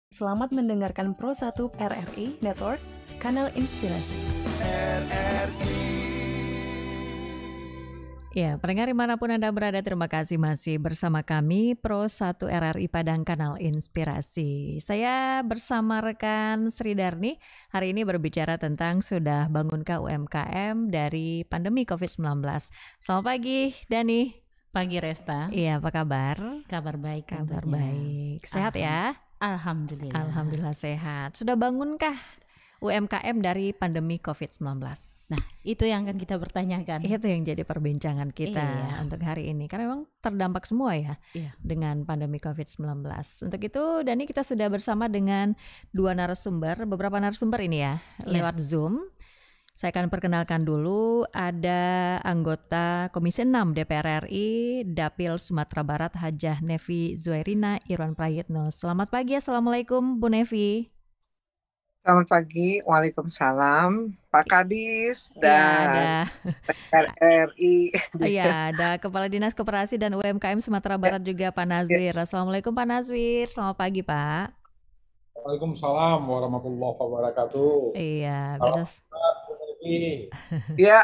Selamat mendengarkan Pro 1 RRI Network, Kanal Inspirasi. Ya, pendengar dimanapun Anda berada, terima kasih masih bersama kami Pro 1 RRI Padang Kanal Inspirasi. Saya bersama rekan Sri Darni hari ini berbicara tentang sudah bangunkah UMKM dari pandemi COVID-19. Selamat pagi Dani. Pagi Resta. Iya, apa kabar? Kabar baik. Kabar tentunya. baik. Sehat ya? Alhamdulillah. Alhamdulillah sehat. Sudah bangunkah UMKM dari pandemi COVID-19? Nah, itu yang akan kita pertanyakan. Itu yang jadi perbincangan kita untuk hari ini. Karena memang terdampak semua ya dengan pandemi COVID-19. Untuk itu, Dani, kita sudah bersama dengan beberapa narasumber ini ya, lewat Zoom. Saya akan perkenalkan dulu, ada anggota Komisi 6 DPR RI, Dapil Sumatera Barat, Hajah Nevi Zuairina Irwan Prayitno. Selamat pagi, Assalamualaikum Bu Nevi. Selamat pagi, Waalaikumsalam, Pak Kadis dan RRI. Iya, ada Kepala Dinas Koperasi dan UMKM Sumatera Barat juga Pak Nazwir. Assalamualaikum Pak Nazwir, selamat pagi Pak. Waalaikumsalam warahmatullahi wabarakatuh. Iya, ya,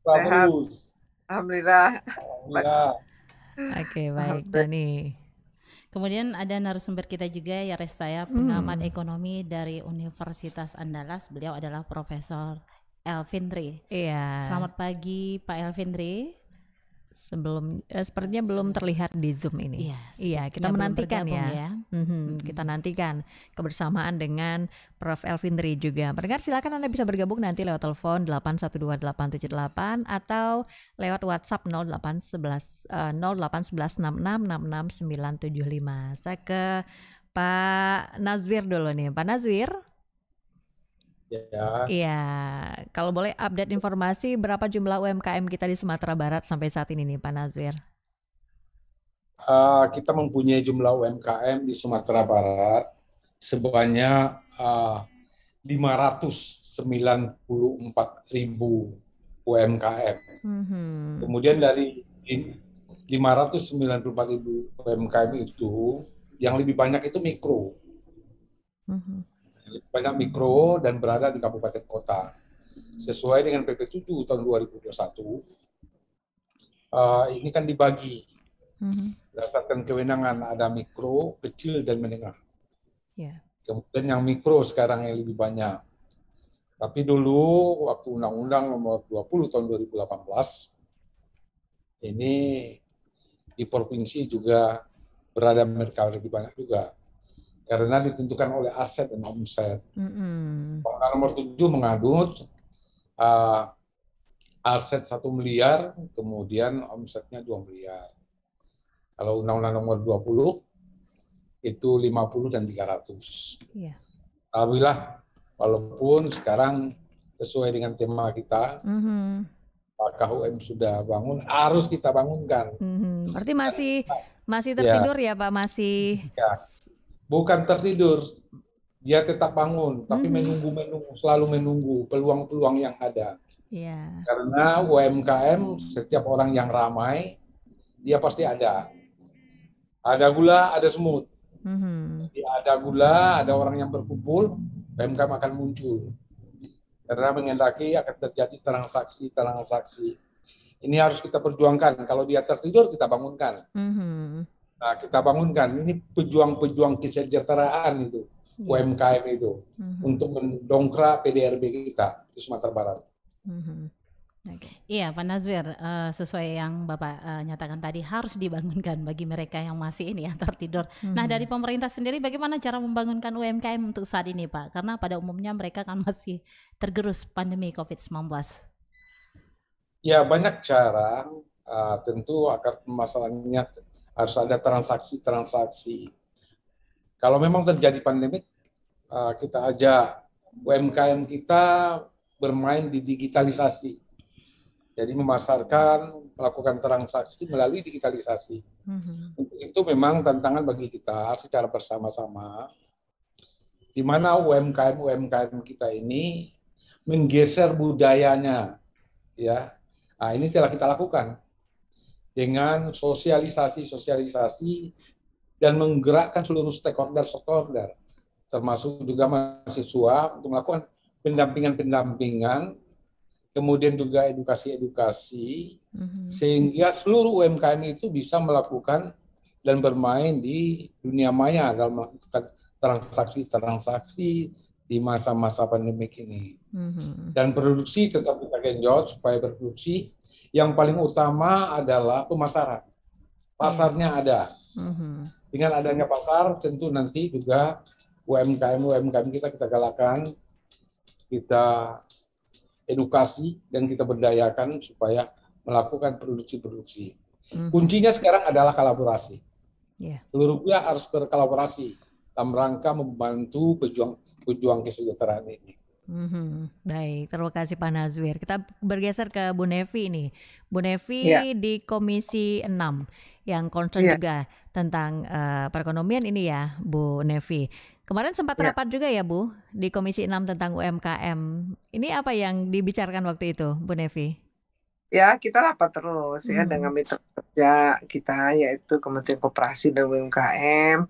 bagus. Alhamdulillah. Oke, baik Dani. Kemudian ada narasumber kita juga ya Resta ya, pengamat ekonomi dari Universitas Andalas. Beliau adalah Profesor Elvindri. Iya. Selamat pagi Pak Elvindri. Sepertinya belum terlihat di Zoom ini. Iya, kita menantikan ya. Kita nantikan kebersamaan dengan Prof. Elvindri juga. Pendengar silakan Anda bisa bergabung nanti lewat telepon 812-878 atau lewat WhatsApp 081166669975. Saya ke Pak Nazwir dulu nih. Pak Nazwir. Iya, kalau boleh update informasi berapa jumlah UMKM kita di Sumatera Barat sampai saat ini nih Pak Nazwir? Kita mempunyai jumlah UMKM di Sumatera Barat sebanyak 594.000 UMKM. Kemudian dari 594.000 UMKM itu, yang lebih banyak itu mikro. Banyak mikro dan berada di kabupaten kota. Sesuai dengan PP 7 tahun 2021, ini kan dibagi berdasarkan kewenangan, ada mikro, kecil, dan menengah. Kemudian yang mikro sekarang yang lebih banyak. Tapi dulu waktu Undang-Undang nomor 20 tahun 2018, ini di provinsi juga berada mereka lebih banyak juga. Karena ditentukan oleh aset dan omset. Pasal nomor 7 mengadut aset 1 miliar, kemudian omsetnya 2 miliar. Kalau Undang-Undang nomor 20 itu 50 dan 300. Alhamdulillah, walaupun sekarang sesuai dengan tema kita, KUM sudah bangun, harus kita bangunkan. Berarti masih tertidur ya Pak, masih? Bukan tertidur, dia tetap bangun, tapi selalu menunggu peluang-peluang yang ada. Karena UMKM, setiap orang yang ramai, dia pasti ada. Ada gula, ada semut. Ada gula, ada orang yang berkumpul, UMKM akan muncul. Karena mengendaki akan terjadi transaksi. Ini harus kita perjuangkan. Kalau dia tertidur, kita bangunkan. Nah, kita bangunkan, ini pejuang-pejuang kesejahteraan itu, UMKM itu, untuk mendongkrak PDRB kita di Sumatera Barat. Iya Pak Nazwir, sesuai yang Bapak nyatakan tadi, harus dibangunkan bagi mereka yang masih ini ya tertidur. Nah, dari pemerintah sendiri bagaimana cara membangunkan UMKM untuk saat ini Pak? Karena pada umumnya mereka kan masih tergerus pandemi COVID-19. Ya, banyak cara, tentu akar masalahnya harus ada transaksi. Kalau memang terjadi pandemik, kita ajak UMKM kita bermain di digitalisasi. Jadi memasarkan, melakukan transaksi melalui digitalisasi. Untuk itu memang tantangan bagi kita secara bersama-sama, di mana UMKM kita ini menggeser budayanya, ya. Nah, ini telah kita lakukan dengan sosialisasi dan menggerakkan seluruh stakeholder termasuk juga mahasiswa untuk melakukan pendampingan, kemudian juga edukasi, sehingga seluruh UMKM itu bisa melakukan dan bermain di dunia maya dalam melakukan transaksi di masa-masa pandemik ini. Dan produksi tetap kita genjot supaya berproduksi. Yang paling utama adalah pemasaran. Pasarnya ada. Dengan adanya pasar, tentu nanti juga UMKM kita galakkan, kita edukasi, dan kita berdayakan supaya melakukan produksi. Kuncinya sekarang adalah kolaborasi. Seluruh pihak harus berkolaborasi dalam rangka membantu pejuang kesejahteraan ini. Baik, terima kasih Pak Nazwir. Kita bergeser ke Bu Nevi nih. Bu Nevi di Komisi 6 yang concern juga tentang perekonomian ini ya, Bu Nevi. Kemarin sempat rapat juga ya Bu di Komisi 6 tentang UMKM. Ini apa yang dibicarakan waktu itu, Bu Nevi? Ya, kita rapat terus ya dengan mitra kerja kita, yaitu Kementerian Koperasi dan UMKM,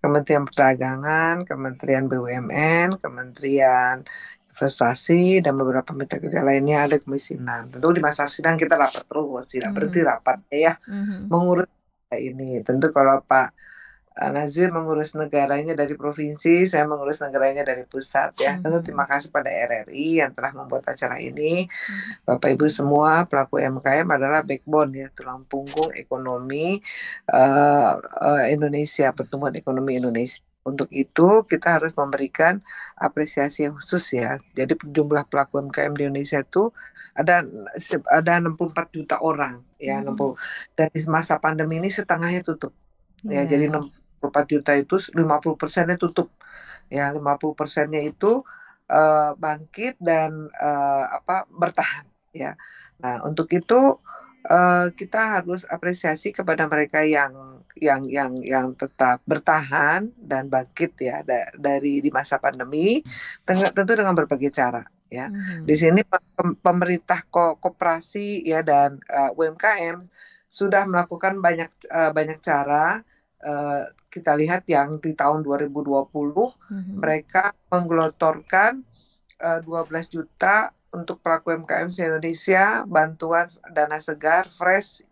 Kementerian Perdagangan, Kementerian BUMN, Kementerian Investasi, dan beberapa mitra kerja lainnya ada Komisi 6. Tentu di masa sidang kita rapat terus, tidak berhenti rapat ya, mengurus ini. Tentu kalau Pak Nazwir mengurus negaranya dari provinsi, saya mengurus negaranya dari pusat ya. Tentu terima kasih pada RRI yang telah membuat acara ini. Bapak Ibu semua, pelaku UMKM adalah backbone ya, tulang punggung ekonomi Indonesia, pertumbuhan ekonomi Indonesia. Untuk itu kita harus memberikan apresiasi yang khusus ya. Jadi jumlah pelaku UMKM di Indonesia itu ada 64 juta orang ya, dan di masa pandemi ini setengahnya tutup. Ya, jadi 64 juta itu 50%-nya tutup. Ya, 50%-nya itu bangkit dan bertahan ya. Nah, untuk itu kita harus apresiasi kepada mereka yang tetap bertahan dan bangkit ya dari di masa pandemi, tentu dengan berbagai cara ya. Di sini pemerintah koperasi ya dan UMKM sudah melakukan banyak cara. Kita lihat yang di tahun 2020 mereka menggelontorkan 12 juta untuk pelaku UMKM se-Indonesia, bantuan dana segar fresh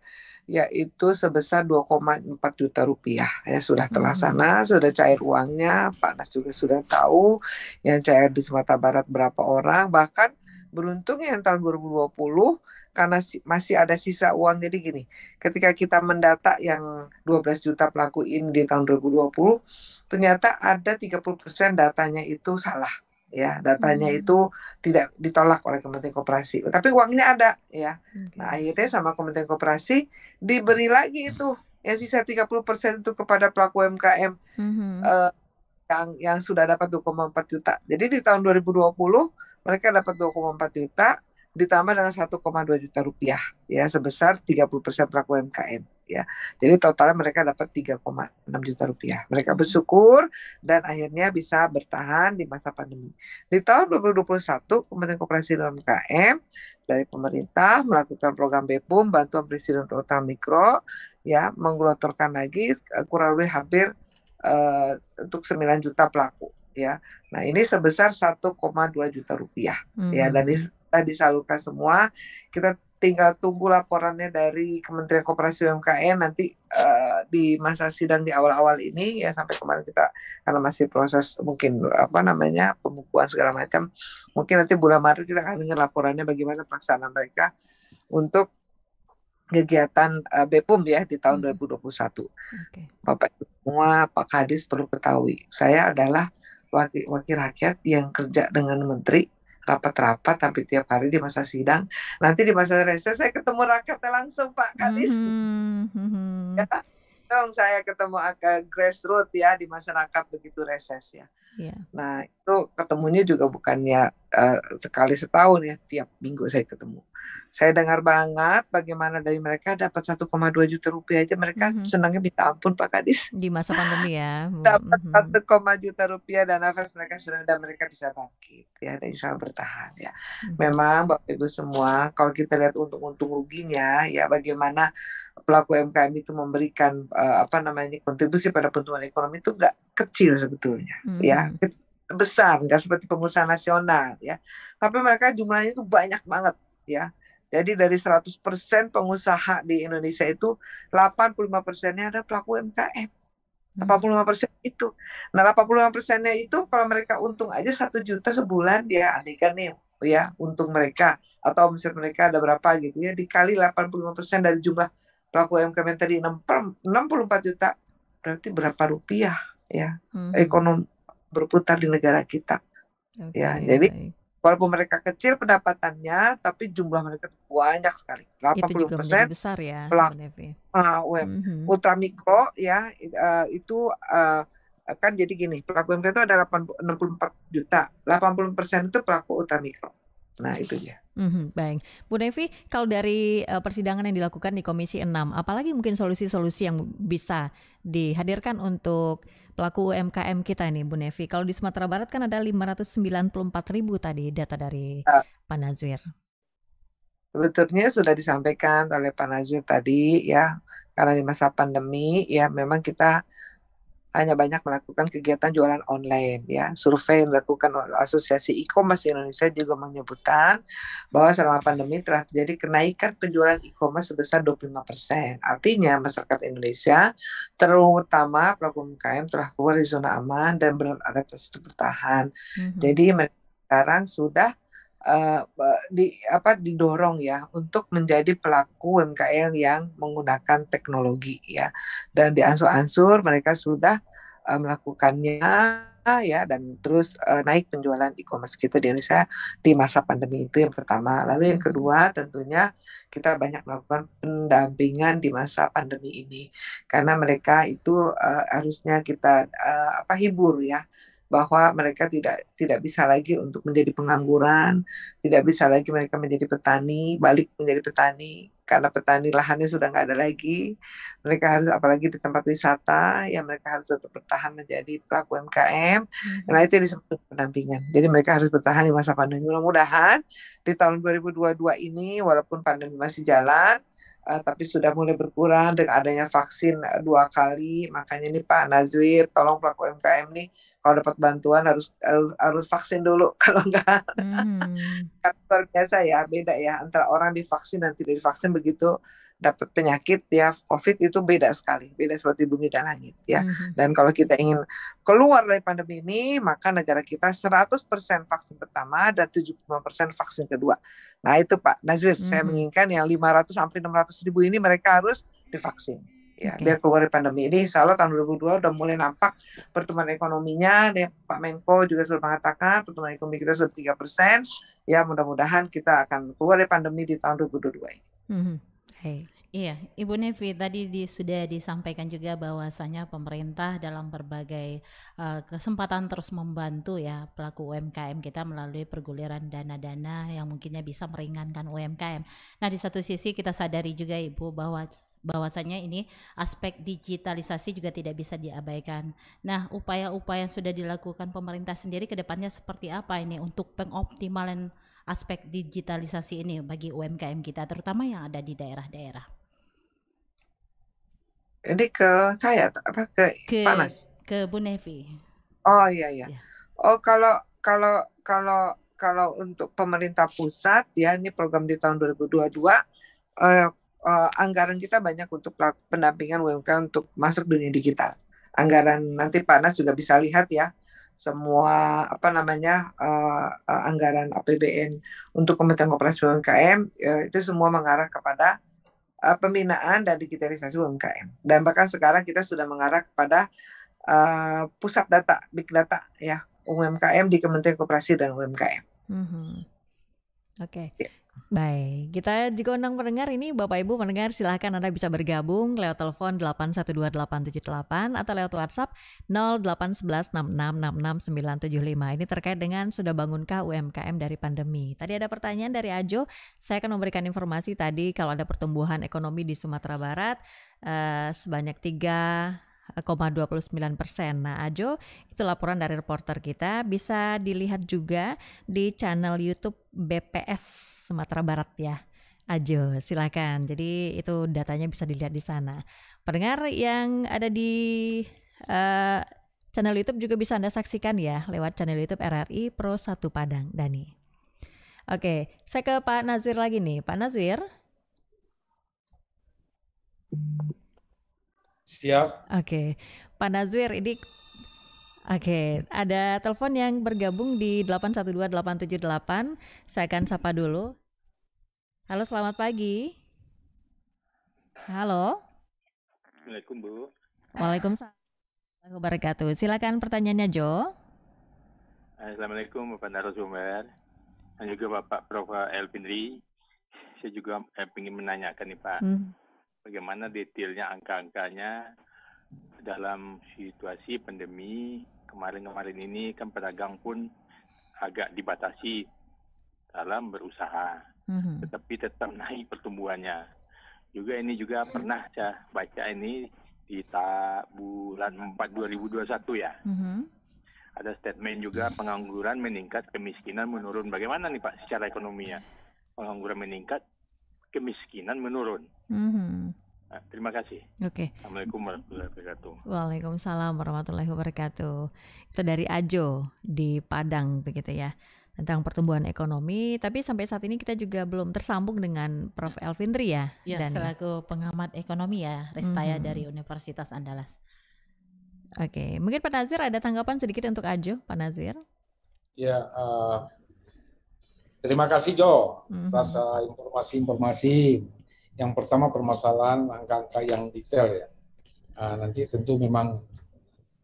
yaitu sebesar 2,4 juta rupiah ya, sudah terlaksana, sudah cair uangnya. Pak Nas juga sudah tahu yang cair di Sumatera Barat berapa orang, bahkan beruntungnya yang tahun 2020 karena masih ada sisa uang. Jadi gini, ketika kita mendata yang 12 juta pelaku ini di tahun 2020, ternyata ada 30% datanya itu salah. Ya, datanya itu tidak ditolak oleh Kementerian Koperasi, tapi uangnya ada ya. Nah, akhirnya sama Kementerian Koperasi diberi lagi itu yang sisa 30% itu kepada pelaku UMKM yang sudah dapat 2,4 juta. Jadi di tahun 2020 mereka dapat 2,4 juta ditambah dengan 1,2 juta rupiah ya, sebesar 30% pelaku UMKM ya. Jadi totalnya mereka dapat 3,6 juta rupiah. Mereka bersyukur dan akhirnya bisa bertahan di masa pandemi. Di tahun 2021 Kementerian Koperasi dan UMKM dari pemerintah melakukan program BEPUM, bantuan presiden untuk ultramikro ya, menggelontorkan lagi kurang lebih hampir untuk 9 juta pelaku ya. Nah, ini sebesar 1,2 juta rupiah ya, dan disalurkan semua. Kita tinggal tunggu laporannya dari Kementerian Koperasi UMKM nanti di masa sidang di awal-awal ini ya. Sampai kemarin kita karena masih proses mungkin pembukuan segala macam, mungkin nanti bulan Maret kita akan dengar laporannya bagaimana pelaksanaan mereka untuk kegiatan BEPUM ya di tahun 2021. Bapak Ibu semua, Pak Kadis perlu ketahui, saya adalah wakil rakyat yang kerja dengan menteri, rapat-rapat tapi tiap hari di masa sidang. Nanti di masa reses saya ketemu rakyatnya langsung, Pak Kadis. Ya, dong saya ketemu grassroots ya di masyarakat begitu reses ya. Nah, itu ketemunya juga bukannya sekali setahun ya, tiap minggu saya ketemu. Saya dengar banget bagaimana dari mereka dapat 1,2 juta rupiah aja mereka senangnya minta ampun Pak Kadis. Di masa pandemi ya. Dapat 1, juta rupiah dan nafas mereka senang dan mereka bisa bangkit ya dan bisa bertahan ya. Memang Bapak Ibu semua kalau kita lihat untung-untung ruginya ya bagaimana pelaku UMKM itu memberikan kontribusi pada pertumbuhan ekonomi itu nggak kecil sebetulnya ya. Besar, nggak seperti pengusaha nasional ya. Tapi mereka jumlahnya itu banyak banget ya. Jadi dari 100% pengusaha di Indonesia itu 85%-nya ada pelaku UMKM. 85% itu. Nah 85%-nya itu kalau mereka untung aja 1 juta sebulan ya andaikan nih ya untung mereka atau omset mereka ada berapa gitu ya dikali 85% dari jumlah pelaku UMKM yang tadi 64 juta berarti berapa rupiah ya ekonomi berputar di negara kita. Ya, jadi walaupun mereka kecil pendapatannya, tapi jumlah mereka banyak sekali. 80% itu juga menjadi besar ya, ultramikro ya itu kan jadi gini, pelaku UMKM itu ada 64 juta, 80% itu pelaku ultramikro. Nah itu dia. Baik, Bu Nevi, kalau dari persidangan yang dilakukan di Komisi 6, apalagi mungkin solusi-solusi yang bisa dihadirkan untuk pelaku UMKM kita ini, Bu Nevi? Kalau di Sumatera Barat kan ada 594.000 tadi data dari Pak Nazwir. Sebetulnya sudah disampaikan oleh Pak Nazwir tadi ya, karena di masa pandemi ya memang kita hanya banyak melakukan kegiatan jualan online ya. Survei yang dilakukan oleh Asosiasi E-commerce Indonesia juga menyebutkan bahwa selama pandemi telah terjadi kenaikan penjualan e-commerce sebesar 25%. Artinya masyarakat Indonesia terutama pelaku UMKM telah keluar dari zona aman dan beradaptasi untuk bertahan. Jadi sekarang sudah didorong ya untuk menjadi pelaku UMKM yang menggunakan teknologi ya, dan diansur-ansur mereka sudah melakukannya ya, dan terus naik penjualan e-commerce kita di Indonesia di masa pandemi itu yang pertama. Lalu yang kedua tentunya kita banyak melakukan pendampingan di masa pandemi ini karena mereka itu harusnya kita hibur ya, bahwa mereka tidak bisa lagi untuk menjadi pengangguran, tidak bisa lagi mereka menjadi petani, balik menjadi petani, karena petani lahannya sudah nggak ada lagi. Mereka harus, apalagi di tempat wisata, ya mereka harus tetap bertahan menjadi pelaku UMKM. Nah itu disebut pendampingan. Jadi mereka harus bertahan di masa pandemi. Mudah-mudahan di tahun 2022 ini, walaupun pandemi masih jalan, tapi sudah mulai berkurang dengan adanya vaksin 2 kali. Makanya ini Pak Nazwir, tolong pelaku UMKM nih, kalau dapat bantuan harus vaksin dulu, kalau enggak luar biasa ya, beda ya antara orang divaksin dan tidak divaksin. Begitu dapat penyakit ya COVID itu beda sekali, beda seperti bumi dan langit ya. Dan kalau kita ingin keluar dari pandemi ini, maka negara kita 100% vaksin pertama dan 75% vaksin kedua. Nah itu Pak Nazwir, saya menginginkan yang 500 sampai 600 ribu ini mereka harus divaksin. Ya, biar keluar dari pandemi ini. Insya Allah tahun 2022 udah mulai nampak pertumbuhan ekonominya. Pak Menko juga sudah mengatakan pertumbuhan ekonomi kita sudah 3%. Ya mudah-mudahan kita akan keluar dari pandemi di tahun 2022 ini. Iya, Ibu Nevi tadi sudah disampaikan juga bahwasanya pemerintah dalam berbagai kesempatan terus membantu ya pelaku UMKM kita melalui perguliran dana-dana yang mungkinnya bisa meringankan UMKM. Nah di satu sisi kita sadari juga Ibu bahwasanya ini aspek digitalisasi juga tidak bisa diabaikan. Nah upaya-upaya yang sudah dilakukan pemerintah sendiri ke depannya seperti apa ini untuk pengoptimalan aspek digitalisasi ini bagi UMKM kita terutama yang ada di daerah-daerah? Ini ke saya ke Panas? Ke Bu Nevi. Oh iya. Oh kalau untuk pemerintah pusat ya, ini program di tahun 2022 anggaran kita banyak untuk pendampingan UMKM untuk masuk dunia digital. Anggaran nanti Panas juga bisa lihat ya, semua anggaran APBN untuk Kementerian Koperasi UMKM itu semua mengarah kepada pembinaan dan digitalisasi UMKM. Dan bahkan sekarang kita sudah mengarah kepada pusat data, big data ya UMKM di Kementerian Koperasi dan UMKM. Oke. Baik, kita juga undang pendengar ini, Bapak Ibu pendengar, silahkan Anda bisa bergabung lewat telepon 812-878 atau lewat WhatsApp 081166669975. Ini terkait dengan sudah bangunkah UMKM dari pandemi. Tadi ada pertanyaan dari Ajo, saya akan memberikan informasi tadi kalau ada pertumbuhan ekonomi di Sumatera Barat sebanyak 3,29%. Nah, Ajo, itu laporan dari reporter kita, bisa dilihat juga di channel YouTube BPS Sumatera Barat ya, Ajo, silakan. Jadi itu datanya bisa dilihat di sana. Pendengar yang ada di channel YouTube juga bisa Anda saksikan ya lewat channel YouTube RRI Pro 1 Padang, Dani. Oke, saya ke Pak Nazir lagi nih, Pak Nazir. Siap. Oke, Pak Nazir, ini ada telepon yang bergabung di 812-878. Saya akan sapa dulu. Halo, selamat pagi. Halo. Assalamualaikum, Bu. Waalaikumsalam warahmatullahi wabarakatuh. Silakan pertanyaannya, Jo. Assalamualaikum Bapak narasumber dan juga Bapak Prof. Elvindri. Saya juga ingin menanyakan nih Pak, bagaimana detailnya angka-angkanya dalam situasi pandemi kemarin ini kan pedagang pun agak dibatasi dalam berusaha, tetapi tetap naik pertumbuhannya. Juga ini juga pernah saya baca ini di bulan 4 2021 ya. Ada statement juga pengangguran meningkat, kemiskinan menurun. Bagaimana nih Pak secara ekonominya? Pengangguran meningkat, kemiskinan menurun. Nah, terima kasih. Oke. Assalamualaikum warahmatullahi wabarakatuh. Waalaikumsalam warahmatullahi wabarakatuh. Itu dari Ajo di Padang begitu ya, tentang pertumbuhan ekonomi. Tapi sampai saat ini kita juga belum tersambung dengan Prof. Elvindri ya. Ya, selaku pengamat ekonomi ya, Restaya dari Universitas Andalas. Oke, mungkin Pak Nazir ada tanggapan sedikit untuk Ajo, Pak Nazir? Ya, terima kasih Jo atas informasi-informasi. Yang pertama permasalahan angka-angka yang detail ya. Nanti tentu memang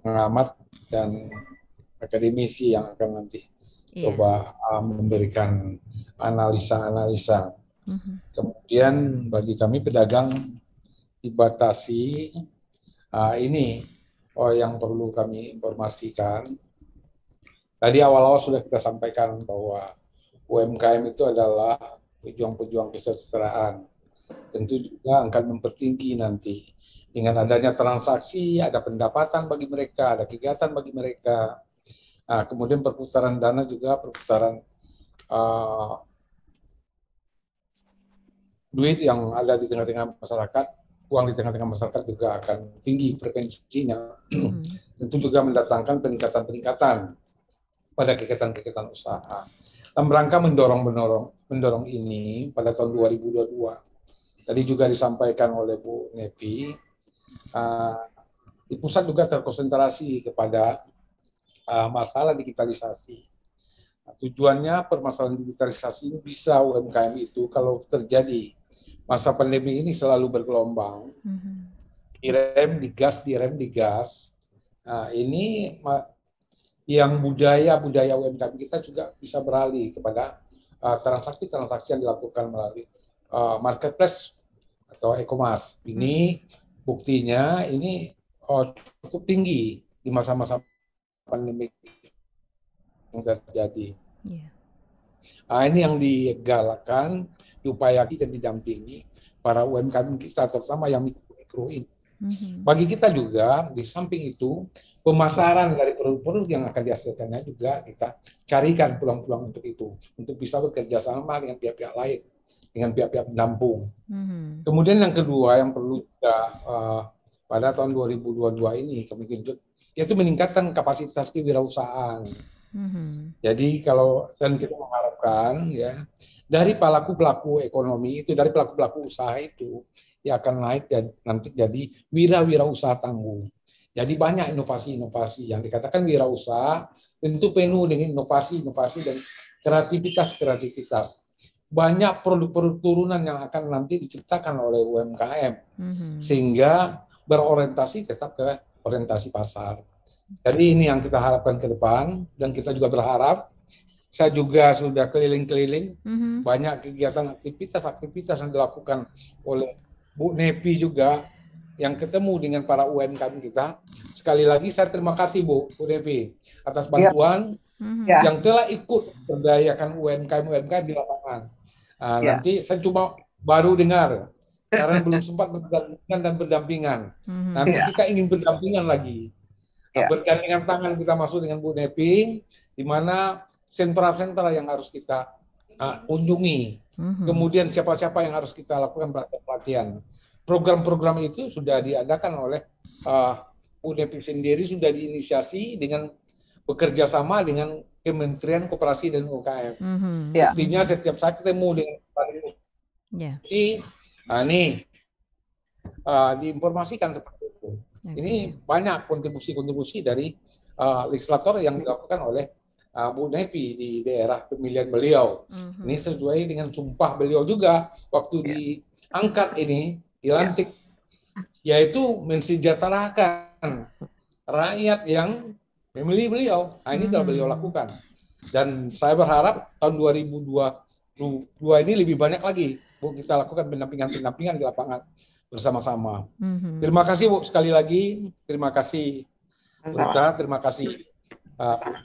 pengamat dan akademisi yang akan nanti coba memberikan analisa-analisa. Kemudian bagi kami pedagang dibatasi, ini yang perlu kami informasikan. Tadi awal-awal sudah kita sampaikan bahwa UMKM itu adalah pejuang-pejuang kesejahteraan. Tentu juga akan mempertinggi nanti. Dengan adanya transaksi, ada pendapatan bagi mereka, ada kegiatan bagi mereka. Kemudian perputaran dana juga, perputaran duit yang ada di tengah-tengah masyarakat, uang di tengah-tengah masyarakat juga akan tinggi frekuensinya. Tentu juga mendatangkan peningkatan-peningkatan pada kegiatan-kegiatan usaha. Dalam rangka mendorong ini pada tahun 2022, tadi juga disampaikan oleh Bu Nevi, di pusat juga terkonsentrasi kepada masalah digitalisasi. Tujuannya permasalahan digitalisasi ini bisa UMKM itu kalau terjadi masa pandemi ini selalu bergelombang, direm, digas. Ini yang budaya UMKM kita juga bisa beralih kepada transaksi-transaksi yang dilakukan melalui marketplace atau e-commerce. Ini buktinya ini cukup tinggi di masa-masa pandemi yang terjadi. Ini yang digalakkan, diupayakan dan didampingi para UMKM kita, terutama yang mikro ini. Bagi kita juga, di samping itu, pemasaran dari produk-produk yang akan dihasilkannya juga kita carikan peluang-peluang untuk itu, untuk bisa bekerja sama dengan pihak-pihak lain, dengan pihak-pihak pendampung. Kemudian yang kedua yang perlu juga pada tahun 2022 ini kami genjot, yaitu meningkatkan kapasitas kewirausahaan. Jadi dan kita mengharapkan ya dari pelaku-pelaku ekonomi itu, dari pelaku-pelaku usaha itu yang akan naik dan nanti jadi wirausaha tangguh. Jadi banyak inovasi-inovasi yang dikatakan wirausaha tentu penuh dengan inovasi-inovasi dan kreativitas. Banyak produk-produk turunan yang akan nanti diciptakan oleh UMKM sehingga berorientasi tetap ke orientasi pasar. Jadi ini yang kita harapkan ke depan, dan kita juga berharap Saya juga sudah keliling-keliling, banyak kegiatan aktivitas yang dilakukan oleh Bu Nepi juga, yang ketemu dengan para UMKM kita. Sekali lagi saya terima kasih Bu Nepi atas bantuan yang telah ikut berdayakan UMKM di lapangan. Nanti saya cuma baru dengar, karena belum sempat berdampingan dan berdampingan. Nanti kita ingin berdampingan lagi. Bergandengan tangan kita masuk dengan Bu Nepi, di mana sentra-sentra yang harus kita kunjungi. Kemudian siapa-siapa yang harus kita lakukan pelatihan. Program-program itu sudah diadakan oleh Bu Nepi sendiri, sudah diinisiasi dengan bekerja sama dengan Kementerian Koperasi dan UKM. Artinya setiap saat ketemu dengan Pak Nepi, nih diinformasikan seperti itu. Ini banyak kontribusi-kontribusi dari legislator yang dilakukan oleh Bu Nepi di daerah pemilihan beliau. Ini sesuai dengan sumpah beliau juga waktu diangkat ini, dilantik, yaitu mensejahterakan rakyat yang memilih beliau. Nah, ini telah beliau lakukan. Dan saya berharap tahun 2022 ini lebih banyak lagi Bu kita lakukan pendampingan di lapangan bersama-sama. Terima kasih Bu sekali lagi. Terima kasih Rita, terima kasih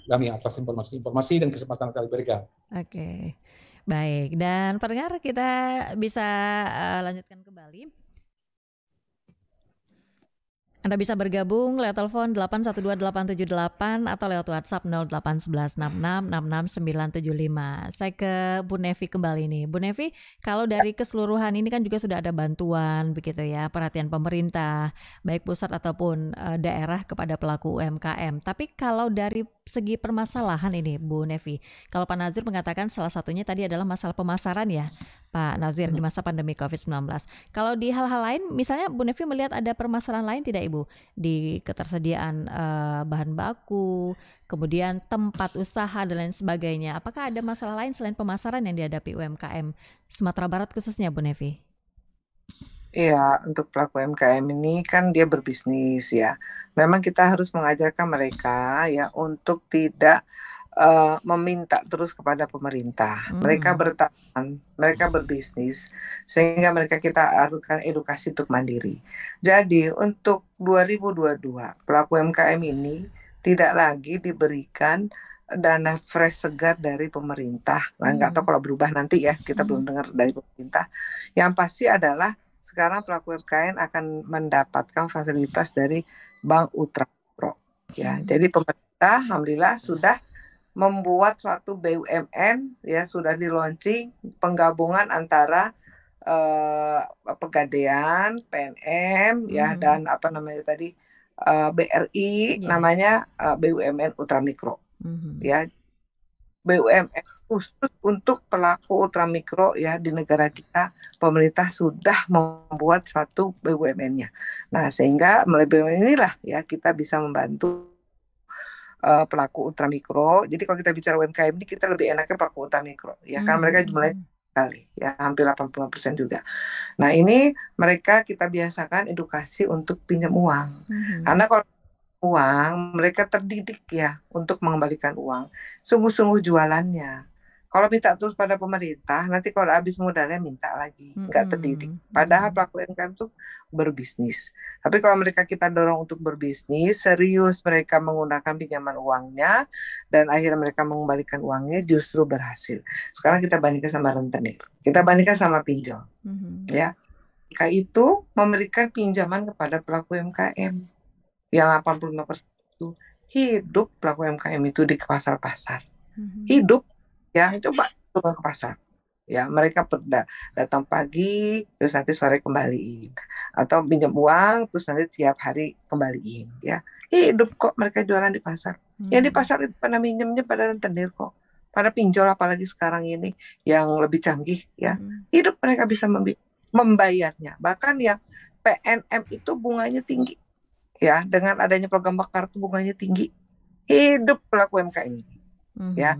Dami atas informasi dan kesempatan yang kami berikan. Oke, baik. Dan pendengar kita bisa lanjutkan kembali. Anda bisa bergabung lewat telepon 812-878 atau lewat WhatsApp 081166669975. Saya ke Bu Nevi kembali nih. Bu Nevi, kalau dari keseluruhan ini kan juga sudah ada bantuan begitu ya, perhatian pemerintah, baik pusat ataupun daerah kepada pelaku UMKM. Tapi kalau dari segi permasalahan ini Bu Nevi, kalau Pak Nazir mengatakan salah satunya tadi adalah masalah pemasaran ya Pak Nazir di masa pandemi COVID-19. Kalau di hal-hal lain, misalnya Bu Nevi melihat ada permasalahan lain tidak Ibu? Di ketersediaan bahan baku, kemudian tempat usaha dan lain sebagainya. Apakah ada masalah lain selain pemasaran yang dihadapi UMKM Sumatera Barat khususnya Bu Nevi? Iya, untuk pelaku UMKM ini kan dia berbisnis ya. Memang kita harus mengajarkan mereka ya untuk tidak meminta terus kepada pemerintah. Mereka bertahan, mereka berbisnis, sehingga kita haruskan edukasi untuk mandiri. Jadi untuk 2022 pelaku UMKM ini tidak lagi diberikan dana fresh segar dari pemerintah. Nah, nggak tahu kalau berubah nanti ya, kita belum dengar dari pemerintah. Yang pasti adalah sekarang pelaku UMKM akan mendapatkan fasilitas dari Bank Ultramikro. Ya, jadi pemerintah alhamdulillah sudah membuat suatu BUMN ya, sudah di launching penggabungan antara Pegadaian, PNM ya, dan apa namanya tadi BRI, namanya BUMN Ultramikro. Ya, BUMN khusus untuk pelaku ultramikro ya di negara kita, pemerintah sudah membuat suatu BUMN-nya. Nah, sehingga melalui BUMN inilah ya kita bisa membantu pelaku ultramikro. Jadi kalau kita bicara UMKM ini kita lebih enaknya pelaku ultramikro ya, karena mereka jumlahnya kali ya, hampir 80% juga. Nah, ini mereka kita biasakan edukasi untuk pinjam uang. Karena kalau uang, mereka terdidik ya untuk mengembalikan uang. Sungguh-sungguh jualannya. Kalau minta terus pada pemerintah, nanti kalau habis modalnya minta lagi, nggak terdidik. Padahal pelaku UMKM itu berbisnis. Tapi kalau kita dorong untuk berbisnis, serius mereka menggunakan pinjaman uangnya, dan akhirnya mereka mengembalikan uangnya justru berhasil. Sekarang kita bandingkan sama rentenir, kita bandingkan sama pinjol. Ya, mereka itu memberikan pinjaman kepada pelaku UMKM. Yang 85% itu hidup pelaku UMKM itu di pasar-pasar. Hidup ya, coba ke pasar. Ya, mereka datang pagi terus nanti sore kembaliin, atau pinjam uang terus nanti tiap hari kembaliin ya. Hidup kok mereka jualan di pasar. Yang di pasar itu pada minjemnya pada rentenir kok. Pada pinjol, apalagi sekarang ini yang lebih canggih ya. Hidup mereka bisa membayarnya. Bahkan yang PNM itu bunganya tinggi. Ya, dengan adanya program kartu bunganya tinggi, hidup pelaku UMKM ini. Ya,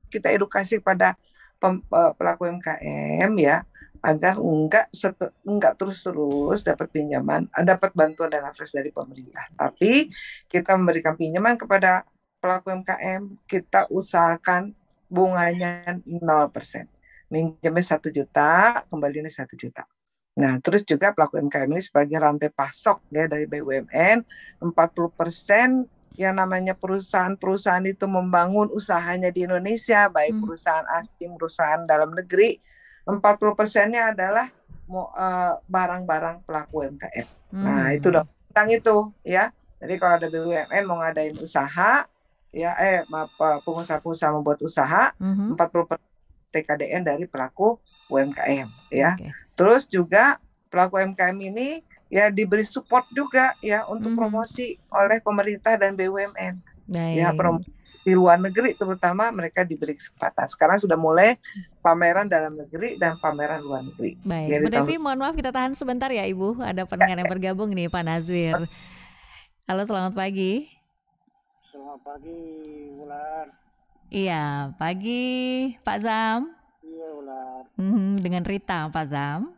kita edukasi pada pelaku UMKM ya, agar enggak terus-terus dapat pinjaman, dapat bantuan dana fresh dari pemerintah. Tapi kita memberikan pinjaman kepada pelaku UMKM, kita usahakan bunganya 0%. Minjemnya 1 juta, kembalinya 1 juta. Nah, terus juga pelaku UMKM ini sebagai rantai pasok ya dari BUMN, 40% yang namanya perusahaan-perusahaan itu membangun usahanya di Indonesia, baik perusahaan asing, perusahaan dalam negeri, 40%-nya adalah barang-barang pelaku UMKM. Nah, itu udah tentang itu ya. Jadi kalau ada BUMN mau ngadain usaha, ya pengusaha-pengusaha membuat usaha, 40% TKDN dari pelaku UMKM ya. Terus juga pelaku UMKM ini ya diberi support juga ya untuk promosi oleh pemerintah dan BUMN. Ya, promosi di luar negeri terutama mereka diberi kesempatan. Sekarang sudah mulai pameran dalam negeri dan pameran luar negeri. Baik, Bu Devi, mohon maaf kita tahan sebentar ya Ibu. Ada pendengar yang bergabung nih, Pak Nazwir. Halo, selamat pagi. Selamat pagi, Wulan. Iya, pagi Pak Zam. Iya, Wulan. Dengan Rita, Pak Zam.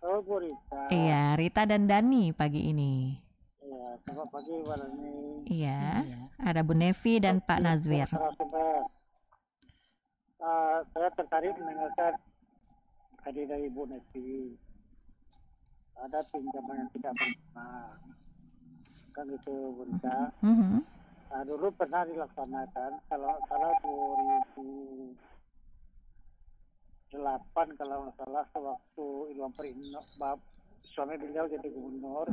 Oh, Bu Rita. Iya, Rita dan Dani pagi ini. Iya, selamat pagi, Wulan. Iya, ada Bu Nevi dan Pak Nazwir. Saya tertarik mendengarkan tadi dari Bu Nevi. Ada pinjaman yang tidak berbunga. Kan itu, Bu Rita. Dulu pernah dilaksanakan kalau salah 2008 kalau nggak salah sewaktu Ilham Perino suami beliau jadi gubernur,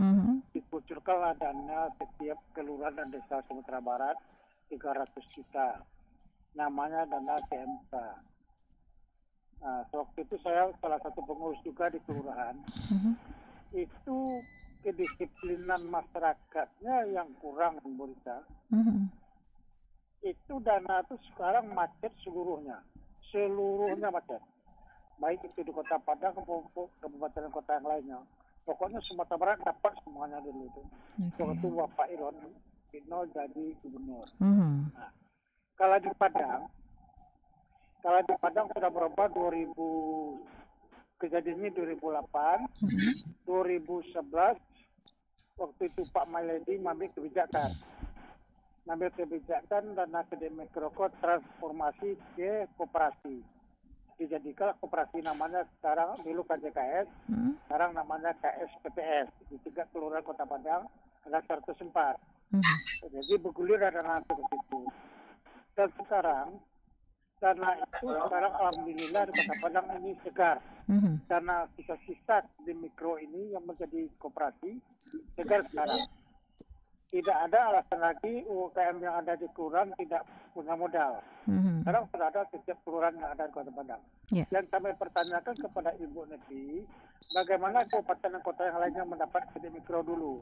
dikucurkanlah dana setiap kelurahan dan desa Sumatera Barat 300 juta, namanya dana TMK. Nah, waktu itu saya salah satu pengurus juga di kelurahan. Itu kedisiplinan masyarakatnya yang kurang, Bu Rita. Itu dana itu sekarang macet seluruhnya macet. Baik itu di Kota Padang, kabupaten kota yang lainnya. Pokoknya Sumatera Barat dapat semuanya dulu itu. Waktu Bapak Irno jadi gubernur. Nah, kalau di Padang sudah berubah 2000. Kejadiannya 2008, 2011, waktu itu Pak Mailedi mengambil kebijakan dana akademi mikrokod transformasi ke koperasi. Dijadikan koperasi namanya sekarang dulu KJKS, sekarang namanya KSPPS. Di 3 kelurahan Kota Padang ada 104. Jadi bergulir dana seperti itu. Dan sekarang dana itu sekarang alhamdulillah di Kota Padang ini segar. Dana sisa-sisa di mikro ini yang menjadi koperasi segar sekarang. Tidak ada alasan lagi UMKM yang ada di kelurahan tidak punya modal. Sekarang sudah ada setiap kelurahan yang ada di Kota Padang. Yang kami pertanyakan kepada Ibu Nevi, bagaimana kabupaten dan kota yang lainnya mendapat kredit mikro dulu?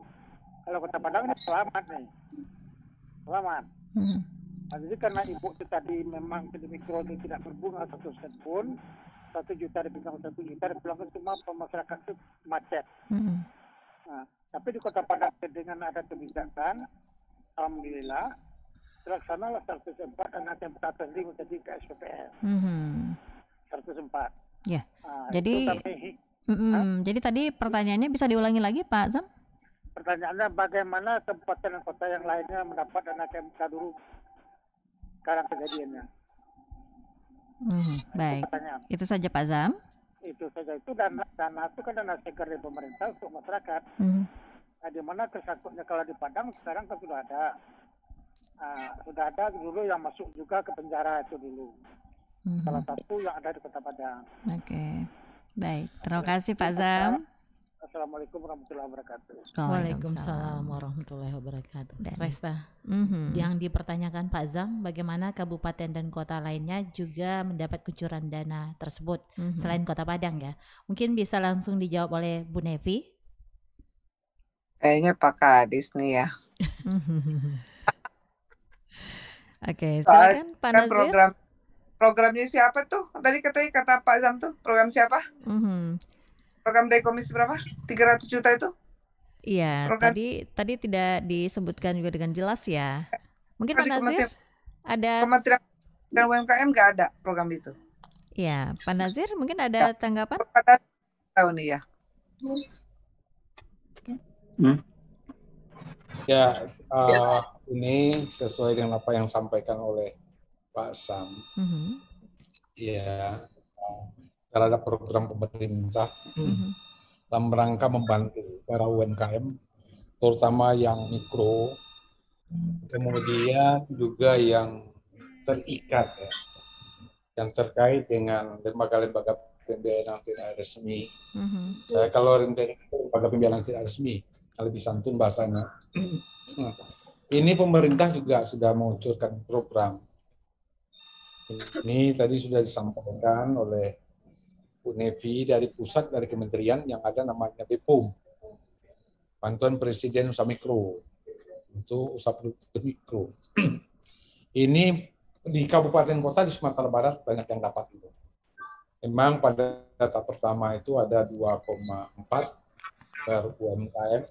Kalau Kota Padang ini selamat nih. Selamat. Nah, jadi karena Ibu itu tadi memang kredit mikro itu tidak berbunga 1 sen pun, 1 juta dipinjam 1 juta dipulangkan semua masyarakat itu macet. Nah, tapi di Kota Padang dengan ada kebijakan, alhamdulillah terlaksanalah 104 dan ATMK tadi menjadi KSPPS. 104. Ya. Jadi jadi tadi pertanyaannya bisa diulangi lagi, Pak Zam? Pertanyaannya bagaimana kabupaten dan kota yang lainnya mendapat dana KMK dulu sekarang kejadiannya. Baik. Itu saja Pak Zam. Itu saja, itu dana itu kan dana segar dari pemerintah untuk masyarakat. Nah, di mana tersangkutnya kalau di Padang sekarang kan sudah ada dulu yang masuk juga ke penjara itu dulu. Salah satu yang ada di Kota Padang. Oke. Baik, terima kasih Pak Zam. Assalamualaikum warahmatullahi wabarakatuh. Waalaikumsalam warahmatullahi wabarakatuh. Resta, yang dipertanyakan Pak Zam, bagaimana kabupaten dan kota lainnya juga mendapat kucuran dana tersebut selain Kota Padang ya? Mungkin bisa langsung dijawab oleh Bu Nevi. Kayaknya Pak Kadis nih ya. Oke, silakan Pak Nazir. Programnya siapa tuh? Tadi kata Pak Zam tuh, program siapa? Program dari komisi berapa? 300 juta itu? Iya, tadi tidak disebutkan juga dengan jelas ya. Mungkin Pak Nazir ada Kementerian dan UMKM nggak ada program itu. Iya, Pak Nazir mungkin ada tanggapan? Tahu nih ya. Ya, ini sesuai dengan apa yang disampaikan oleh Pak Sam, ya terhadap program pemerintah dalam rangka membantu para UMKM, terutama yang mikro, kemudian juga yang terikat, ya, yang terkait dengan lembaga-lembaga pembiayaan tidak resmi. Kalau lembaga pembiayaan tidak resmi, lebih santun bahasanya. Ini pemerintah juga sudah meluncurkan program. Ini tadi sudah disampaikan oleh Bu Nevi dari pusat, dari kementerian yang ada namanya BPUM, Bantuan Presiden Usaha Mikro, untuk usaha produktif mikro. Ini di kabupaten kota di Sumatera Barat banyak yang dapat itu. Memang pada data pertama itu ada 2,4 per UMKM,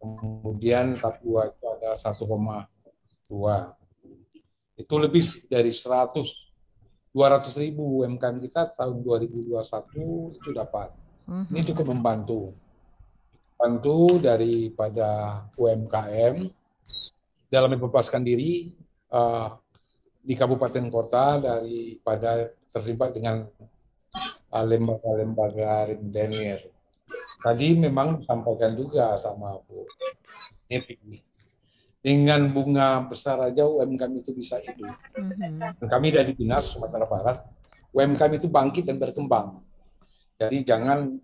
kemudian tahap 2 itu ada 1,2. Itu lebih dari 200.000 UMKM kita tahun 2021 itu dapat. Ini cukup membantu. Bantu daripada UMKM dalam membebaskan diri di kabupaten kota daripada terlibat dengan lembaga-lembaga rentenir. Tadi memang disampaikan juga sama Bu Epi. Dengan bunga besar aja UMKM itu bisa hidup. Dan kami dari Dinas Sumatera Barat, UMKM itu bangkit dan berkembang. Jadi jangan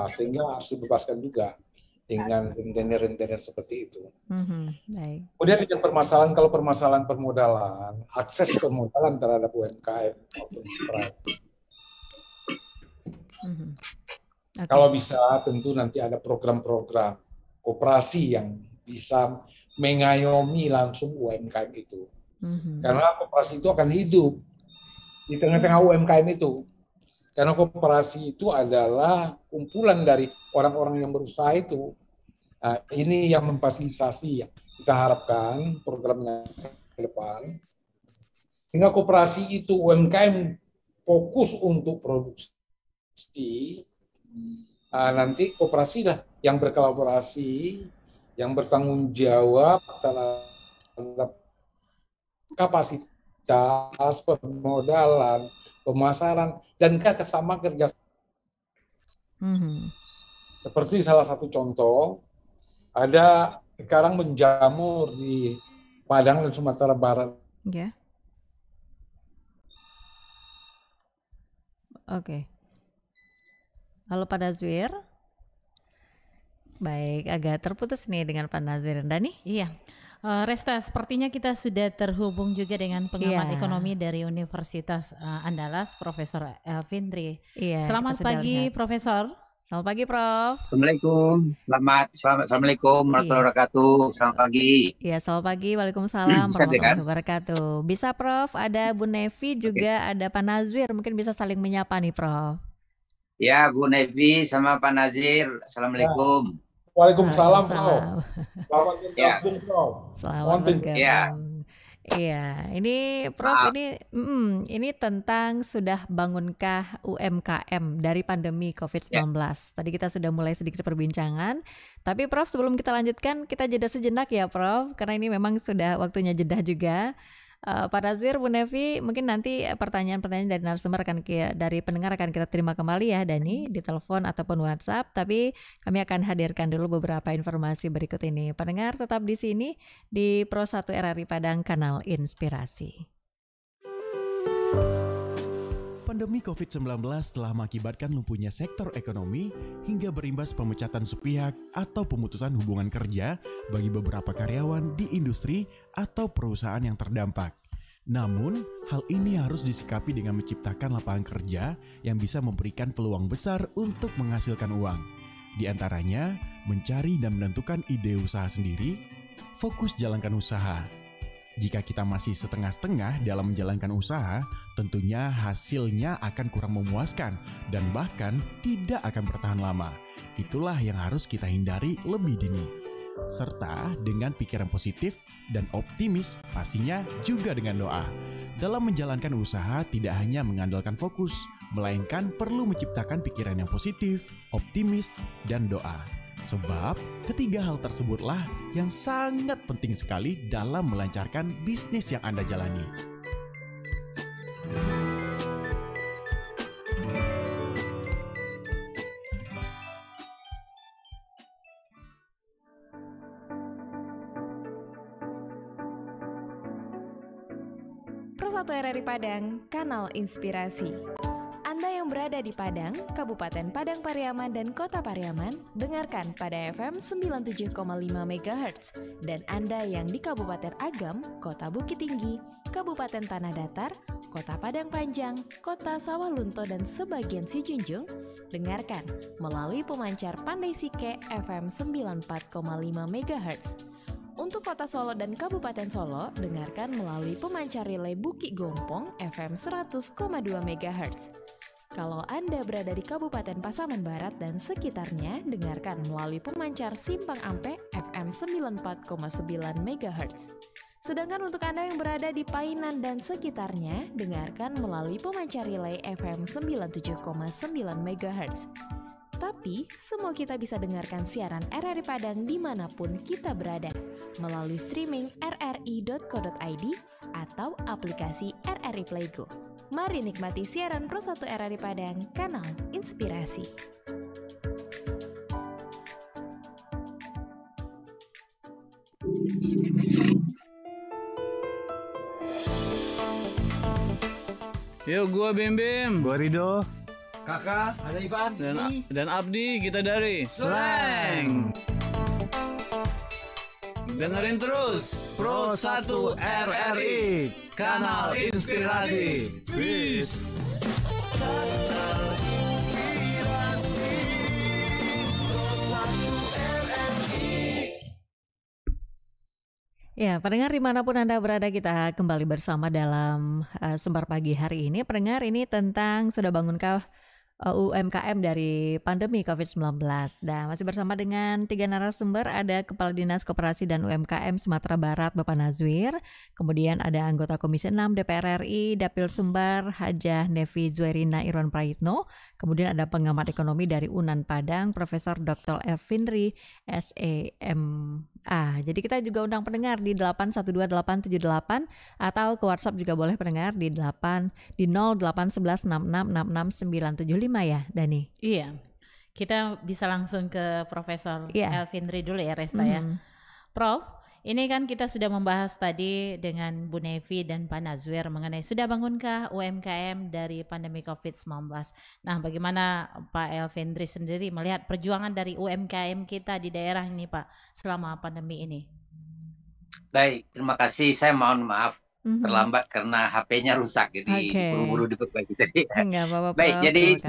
sehingga harus dibebaskan juga dengan rentenir-rentenir seperti itu. Kemudian dengan permasalahan, kalau permasalahan permodalan, akses permodalan terhadap UMKM maupun kalau bisa tentu nanti ada program-program koperasi yang bisa mengayomi langsung UMKM itu. Karena koperasi itu akan hidup di tengah-tengah UMKM itu. Karena koperasi itu adalah kumpulan dari orang-orang yang berusaha itu. Nah, ini yang memfasilitasi, kita harapkan programnya ke depan. Sehingga koperasi itu UMKM fokus untuk produksi. Nanti koperasi lah yang berkolaborasi, yang bertanggung jawab terhadap kapasitas, permodalan, pemasaran, dan kerjasama kerja. Seperti salah satu contoh, ada sekarang menjamur di Padang dan Sumatera Barat. Oke. Halo Pak Nazir. Baik, agak terputus nih dengan Pak Nazir. Dani? Iya. Resta, sepertinya kita sudah terhubung juga dengan pengamat ekonomi dari Universitas Andalas, Profesor Elvindri. Selamat pagi, Profesor. Selamat pagi, Prof. Assalamualaikum. Assalamualaikum warahmatullahi wabarakatuh. Selamat pagi. Iya, selamat pagi. Waalaikumsalam warahmatullahi wabarakatuh. Bisa, Prof. Ada Bu Nevi, juga ada Pak Nazir. Mungkin bisa saling menyapa nih, Prof. Ya, Bu Nevi sama Pak Nazir. Assalamualaikum. Waalaikumsalam, Prof. Selamat bergabung, Prof. Selamat bergabung. Iya, ini Prof, ini tentang sudah bangunkah UMKM dari pandemi COVID-19. Tadi kita sudah mulai sedikit perbincangan, tapi Prof, sebelum kita lanjutkan, kita jeda sejenak ya Prof, karena ini memang sudah waktunya jeda juga. Pak Nazir, Bu Nevi, mungkin nanti pertanyaan-pertanyaan dari narasumber dari pendengar akan kita terima kembali ya Dani, di telepon ataupun WhatsApp, tapi kami akan hadirkan dulu beberapa informasi berikut ini. Pendengar tetap di sini di Pro 1 RRI Padang, Kanal Inspirasi. Pandemi COVID-19 telah mengakibatkan lumpuhnya sektor ekonomi hingga berimbas pemecatan sepihak atau pemutusan hubungan kerja bagi beberapa karyawan di industri atau perusahaan yang terdampak. Namun, hal ini harus disikapi dengan menciptakan lapangan kerja yang bisa memberikan peluang besar untuk menghasilkan uang. Di antaranya, mencari dan menentukan ide usaha sendiri, fokus jalankan usaha. Jika kita masih setengah-setengah dalam menjalankan usaha, tentunya hasilnya akan kurang memuaskan dan bahkan tidak akan bertahan lama. Itulah yang harus kita hindari lebih dini. Serta dengan pikiran positif dan optimis, pastinya juga dengan doa. Dalam menjalankan usaha tidak hanya mengandalkan fokus, melainkan perlu menciptakan pikiran yang positif, optimis, dan doa. Sebab ketiga hal tersebutlah yang sangat penting sekali dalam melancarkan bisnis yang Anda jalani. Pro 1 RRI Padang, kanal inspirasi. Anda yang berada di Padang, Kabupaten Padang Pariaman dan Kota Pariaman, dengarkan pada FM 97,5 MHz. Dan Anda yang di Kabupaten Agam, Kota Bukit Tinggi, Kabupaten Tanah Datar, Kota Padang Panjang, Kota Sawalunto dan sebagian Sijunjung, dengarkan melalui pemancar Pandai Sike FM 94,5 MHz. Untuk Kota Solo dan Kabupaten Solo, dengarkan melalui pemancar relay Bukit Gompong FM 100,2 MHz. Kalau Anda berada di Kabupaten Pasaman Barat dan sekitarnya, dengarkan melalui pemancar Simpang Ampe FM 94,9 MHz. Sedangkan untuk Anda yang berada di Painan dan sekitarnya, dengarkan melalui pemancar relay FM 97,9 MHz. Tapi, semua kita bisa dengarkan siaran RRI Padang dimanapun kita berada, melalui streaming rri.co.id atau aplikasi RRI Playgo. Mari nikmati siaran Pro 1 RRI Padang, kanal inspirasi. Yo, gua Bim Bim. Gua Rido. Kakak, ada Ivan. Dan Abdi, kita dari Slang. Dengerin terus Pro 1 RRI, kanal inspirasi. Peace. Ya, pendengar dimanapun Anda berada, kita kembali bersama dalam Sumber Pagi hari ini. Pendengar, ini tentang sudah bangunkah UMKM dari pandemi COVID-19. Dan masih bersama dengan 3 narasumber, ada Kepala Dinas Koperasi dan UMKM Sumatera Barat Bapak Nazwir, kemudian ada anggota Komisi 6 DPR RI Dapil Sumbar Hajah Nevi Zuerina Irwan Prayitno, kemudian ada pengamat ekonomi dari UNAN Padang Profesor Dr. Elvindri SEMA. Jadi kita juga undang pendengar di 812878 atau ke WhatsApp juga boleh pendengar di 081166666975 ya, Dani. Iya. Kita bisa langsung ke Profesor Elvindri dulu ya, Resta ya. Prof, ini kan kita sudah membahas tadi dengan Bu Nevi dan Pak Nazwir mengenai sudah bangunkah UMKM dari pandemi COVID-19. Nah, bagaimana Pak Elvindri sendiri melihat perjuangan dari UMKM kita di daerah ini, Pak, selama pandemi ini? Baik, terima kasih. Saya mohon maaf terlambat karena HP-nya rusak, jadi buru-buru diperbaiki tadi. Baik, jadi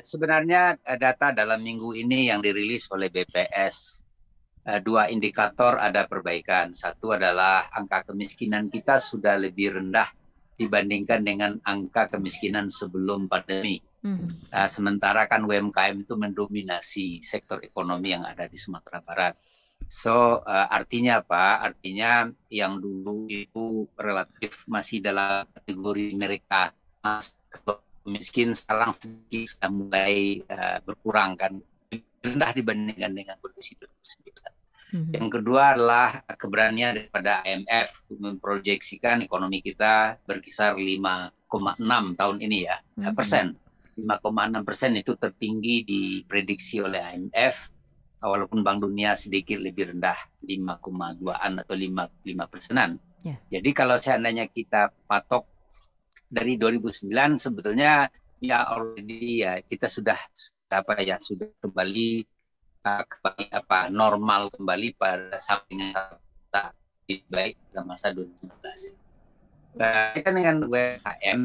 sebenarnya data dalam minggu ini yang dirilis oleh BPS, 2 indikator ada perbaikan. Satu adalah angka kemiskinan kita sudah lebih rendah dibandingkan dengan angka kemiskinan sebelum pandemi. Sementara kan UMKM itu mendominasi sektor ekonomi yang ada di Sumatera Barat. So, artinya apa? Artinya yang dulu itu relatif masih dalam kategori mereka miskin, sekarang sedikit sudah mulai berkurang kan, rendah dibandingkan dengan kondisi 2009. Yang kedua adalah keberanian daripada IMF memproyeksikan ekonomi kita berkisar 5,6 tahun ini ya, persen. 5,6% itu tertinggi diprediksi oleh IMF, walaupun Bank Dunia sedikit lebih rendah, 5,2-an atau 5%-an. Jadi kalau seandainya kita patok dari 2009, sebetulnya ya already ya kita sudah sudah kembali normal kembali pada samping baik dalam masa 2019. Kita dengan UMKM,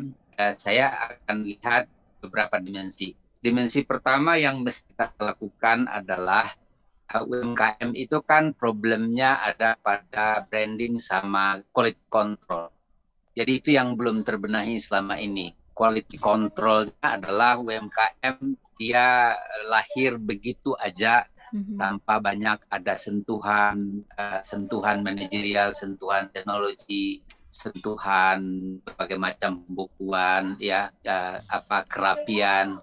saya akan lihat beberapa dimensi. Dimensi pertama yang mesti kita lakukan adalah UMKM itu kan problemnya ada pada branding sama quality control. Jadi itu yang belum terbenahi selama ini. Quality control adalah UMKM dia lahir begitu aja tanpa banyak ada sentuhan manajerial, sentuhan teknologi, sentuhan berbagai macam pembukuan, kerapian.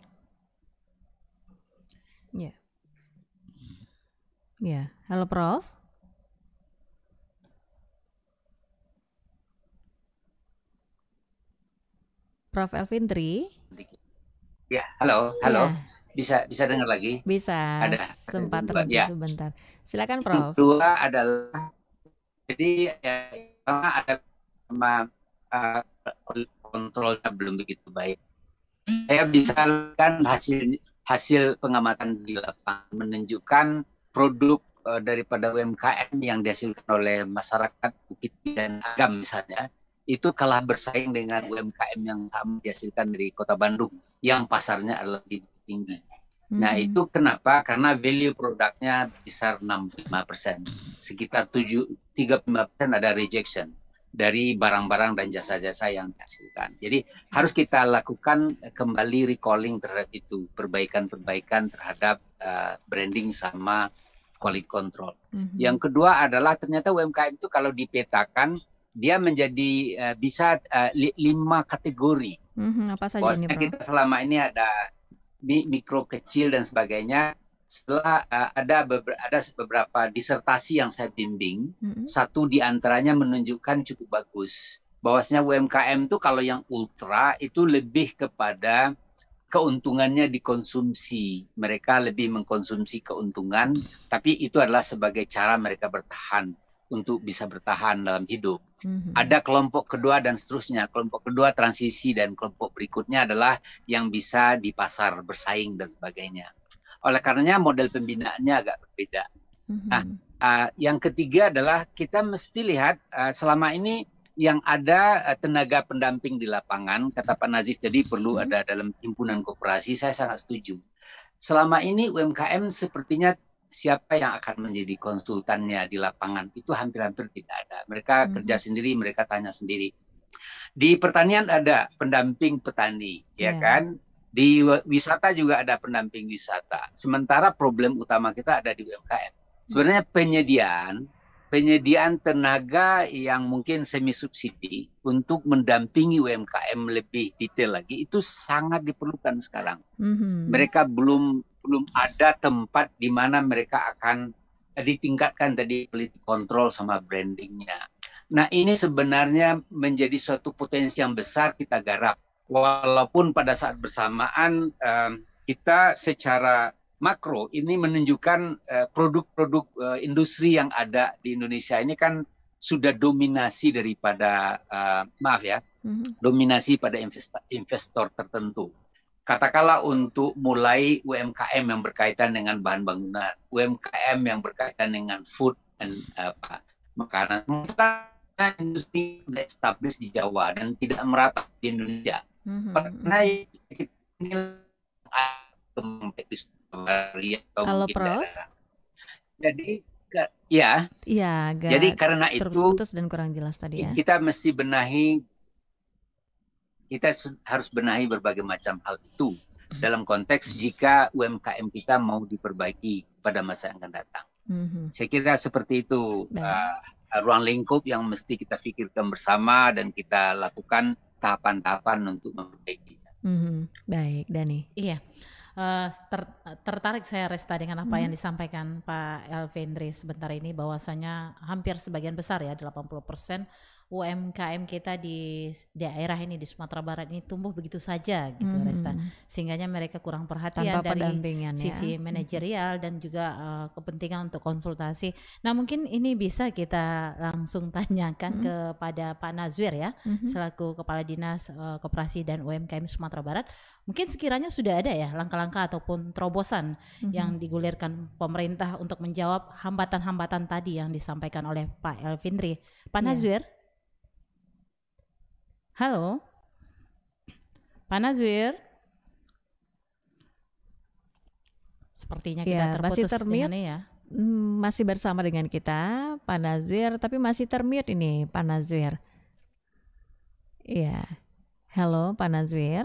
Ya, halo Prof. Prof Elvindri. Ya, halo. Ya. Bisa dengar lagi? Bisa. Ada sempat terhenti sebentar. Silakan Prof. Kedua adalah jadi ada kontrolnya belum begitu baik. Saya bisa lihat hasil pengamatan di lapangan menunjukkan produk daripada UMKM yang dihasilkan oleh masyarakat Bukit dan Agam misalnya, itu kalah bersaing dengan UMKM yang sama dihasilkan dari Kota Bandung yang pasarnya adalah lebih tinggi. Nah itu kenapa? Karena value produknya besar 65%, sekitar 35% ada rejection dari barang-barang dan jasa-jasa yang dihasilkan. Jadi harus kita lakukan kembali recalling terhadap itu, perbaikan-perbaikan terhadap branding sama quality control. Yang kedua adalah ternyata UMKM itu kalau dipetakan dia menjadi bisa 5 kategori. Apa saja ini, Bro? Kita selama ini ada mikro kecil dan sebagainya. Setelah ada beberapa disertasi yang saya bimbing, satu di antaranya menunjukkan cukup bagus bahwasanya UMKM itu kalau yang ultra itu lebih kepada keuntungannya dikonsumsi. Mereka lebih mengkonsumsi keuntungan, tapi itu adalah sebagai cara mereka bertahan untuk bisa bertahan dalam hidup. Ada kelompok kedua dan seterusnya. Kelompok kedua transisi dan kelompok berikutnya adalah yang bisa di pasar bersaing dan sebagainya. Oleh karenanya model pembinaannya agak berbeda. Nah, yang ketiga adalah kita mesti lihat selama ini yang ada tenaga pendamping di lapangan, kata Pak Nazif tadi perlu ada dalam himpunan koperasi, saya sangat setuju. Selama ini UMKM sepertinya siapa yang akan menjadi konsultannya di lapangan itu hampir-hampir tidak ada. Mereka kerja sendiri, mereka tanya sendiri. Di pertanian ada pendamping petani, ya kan? Di wisata juga ada pendamping wisata. Sementara problem utama kita ada di UMKM. Sebenarnya penyediaan tenaga yang mungkin semi subsidi untuk mendampingi UMKM lebih detail lagi itu sangat diperlukan sekarang. Mereka belum ada tempat di mana mereka akan ditingkatkan tadi quality control sama brandingnya. Nah ini sebenarnya menjadi suatu potensi yang besar kita garap. Walaupun pada saat bersamaan kita secara makro ini menunjukkan produk-produk industri yang ada di Indonesia ini kan sudah dominasi daripada dominasi pada investor tertentu. Katakanlah untuk mulai UMKM yang berkaitan dengan bahan bangunan, UMKM yang berkaitan dengan food and makanan, industri sudah established di Jawa dan tidak merata di Indonesia. Karena ini Halo Prof. Jadi ya. Iya, jadi karena itu terputus dan kurang jelas tadi ya. Kita mesti benahi, kita harus benahi berbagai macam hal itu dalam konteks jika UMKM kita mau diperbaiki pada masa yang akan datang. Saya kira seperti itu ruang lingkup yang mesti kita pikirkan bersama dan kita lakukan tahapan-tahapan untuk memperbaiki. Baik, Dani. Iya. Tertarik saya Resta dengan apa yang disampaikan Pak Elvindri sebentar ini, bahwasanya hampir sebagian besar ya 80% UMKM kita di daerah ini di Sumatera Barat ini tumbuh begitu saja gitu Resta, sehingganya mereka kurang perhatian dari sisi manajerial dan juga kepentingan untuk konsultasi. Nah mungkin ini bisa kita langsung tanyakan kepada Pak Nazwir ya, selaku Kepala Dinas Koperasi dan UMKM Sumatera Barat. Mungkin sekiranya sudah ada ya langkah-langkah ataupun terobosan yang digulirkan pemerintah untuk menjawab hambatan-hambatan tadi yang disampaikan oleh Pak Elvindri. Pak Nazwir? Halo, Pak Nazwir. Sepertinya kita terputus dengan ini ya. Masih bersama dengan kita Pak Nazwir, tapi masih termute ini Pak Nazwir. Iya. Halo Pak Nazwir.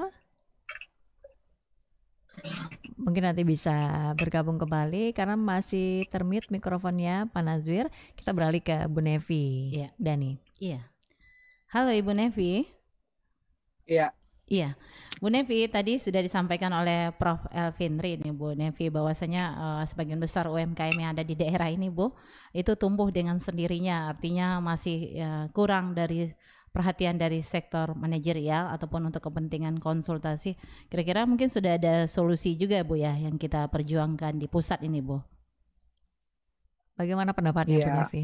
Mungkin nanti bisa bergabung kembali karena masih termute mikrofonnya Pak Nazwir. Kita beralih ke Bu Nevi. Dani. Iya. Halo Ibu Nevi. Iya, Bu Nevi, tadi sudah disampaikan oleh Prof. Elvindri ini Bu Nevi, bahwasanya sebagian besar UMKM yang ada di daerah ini Bu, itu tumbuh dengan sendirinya, artinya masih kurang dari perhatian dari sektor manajerial ataupun untuk kepentingan konsultasi. Kira-kira mungkin sudah ada solusi juga Bu ya yang kita perjuangkan di pusat ini Bu. Bagaimana pendapatnya Bu Nevi?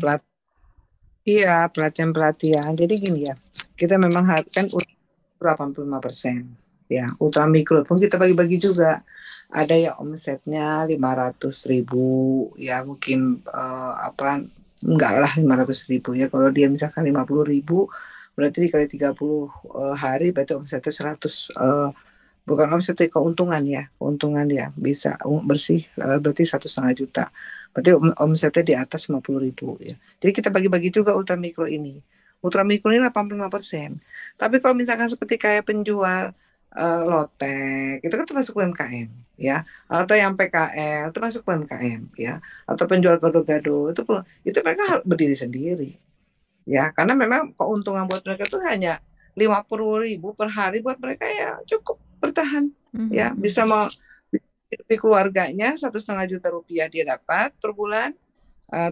Iya, pelatihan-pelatihan. Jadi gini ya, kita memang harapkan 85%. Ya, ultra mikro pun kita bagi-bagi juga. Ada yang omsetnya 500.000, ya mungkin enggak lah 500.000 ya. Kalau dia misalkan 50.000, berarti dikali 30 hari, berarti omsetnya 100. Bukan omset, keuntungan ya, bisa bersih, berarti 1,5 juta. Berarti omsetnya di atas 50.000 ya. Jadi kita bagi-bagi juga ultra mikro ini. Ultra mikro ini 85%. Tapi kalau misalkan seperti kayak penjual lotek, itu kan termasuk UMKM ya. Atau yang PKL itu masuk UMKM ya. Atau penjual gado-gado itu mereka harus berdiri sendiri. Ya, karena memang keuntungan buat mereka itu hanya 50.000 per hari, buat mereka ya cukup bertahan. Ya, bisa mau di keluarganya 1,5 juta rupiah dia dapat per bulan.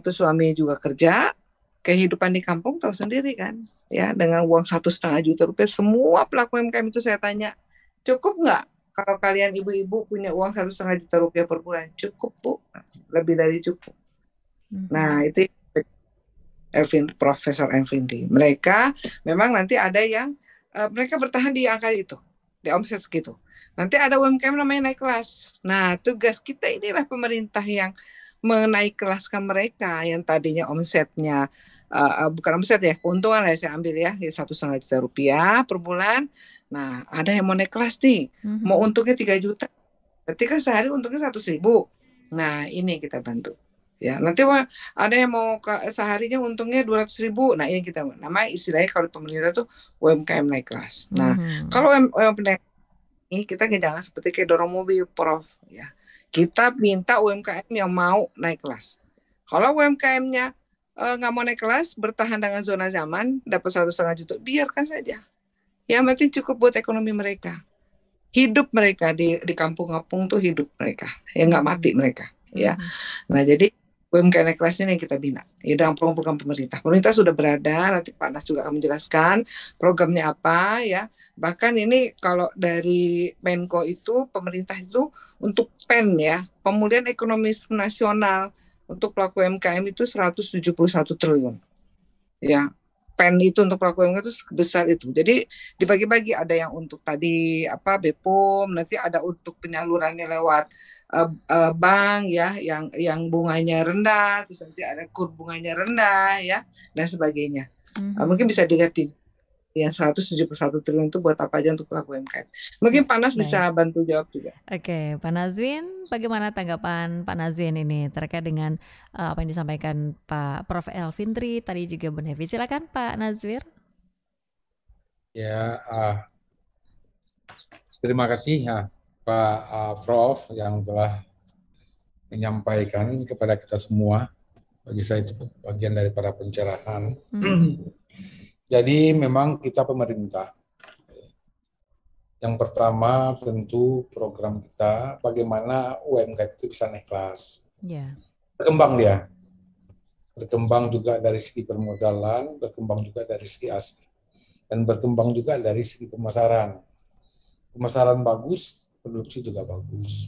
Terus suami juga kerja. Kehidupan di kampung tahu sendiri kan, ya, dengan uang 1,5 juta rupiah. Semua pelaku UMKM itu saya tanya, cukup nggak kalau kalian ibu-ibu punya uang 1,5 juta rupiah per bulan? Cukup, Bu, lebih dari cukup. Nah, itu Profesor Elvindri. Mereka memang nanti ada yang mereka bertahan di angka itu, di omset segitu. Nanti ada UMKM namanya naik kelas. Nah, tugas kita inilah pemerintah yang menaik kelaskan mereka yang tadinya omsetnya bukan omset ya, keuntungan lah saya ambil ya 1,5 juta rupiah per bulan. Nah, ada yang mau naik kelas nih, mau untungnya 3 juta. Berarti kan sehari untungnya 100.000. Nah, ini kita bantu. Ya, nanti ada yang mau seharinya untungnya 200.000. Nah, ini kita namanya istilahnya kalau pemerintah tuh UMKM naik kelas. Nah, kalau UMKM ini kita jangan seperti kayak dorong mobil, Prof. Ya, kita minta UMKM yang mau naik kelas. Kalau UMKM-nya nggak mau naik kelas, bertahan dengan zona nyaman, dapat 1,5 juta, biarkan saja. Yang penting cukup buat ekonomi mereka. Hidup mereka di kampung-kampung tuh hidup mereka, ya nggak mati mereka. Ya, nah jadi UMKM naik kelas ini yang kita bina. Ya, dengan program pemerintah. Pemerintah sudah berada, nanti Pak Nas juga akan menjelaskan programnya apa ya. Bahkan ini kalau dari Menko itu, pemerintah itu untuk PEN ya, pemulihan ekonomi nasional untuk pelaku UMKM itu 171 triliun. Ya, PEN itu untuk pelaku UMKM itu sebesar itu. Jadi dibagi-bagi, ada yang untuk tadi BPOM, nanti ada untuk penyalurannya lewat bank ya, yang bunganya rendah, terus nanti ada kur bunganya rendah ya, dan sebagainya. Mungkin bisa dilihat di yang 171 triliun itu buat apa aja untuk pelaku UMKM. Mungkin Pak Nas bisa bantu jawab juga. Oke, Pak Nazwin, bagaimana tanggapan Pak Nazwin ini terkait dengan apa yang disampaikan Pak Prof. Elvindri tadi juga Bu Nevi. Silakan Pak Nazwir. Ya, terima kasih ya Pak Prof yang telah menyampaikan kepada kita semua. Bagi saya itu bagian daripada pencerahan. Jadi memang kita pemerintah. Yang pertama tentu program kita bagaimana UMKM itu bisa naik kelas. Berkembang dia. Berkembang juga dari segi permodalan, berkembang juga dari segi aset. Dan berkembang juga dari segi pemasaran. Pemasaran bagus, produksi juga bagus.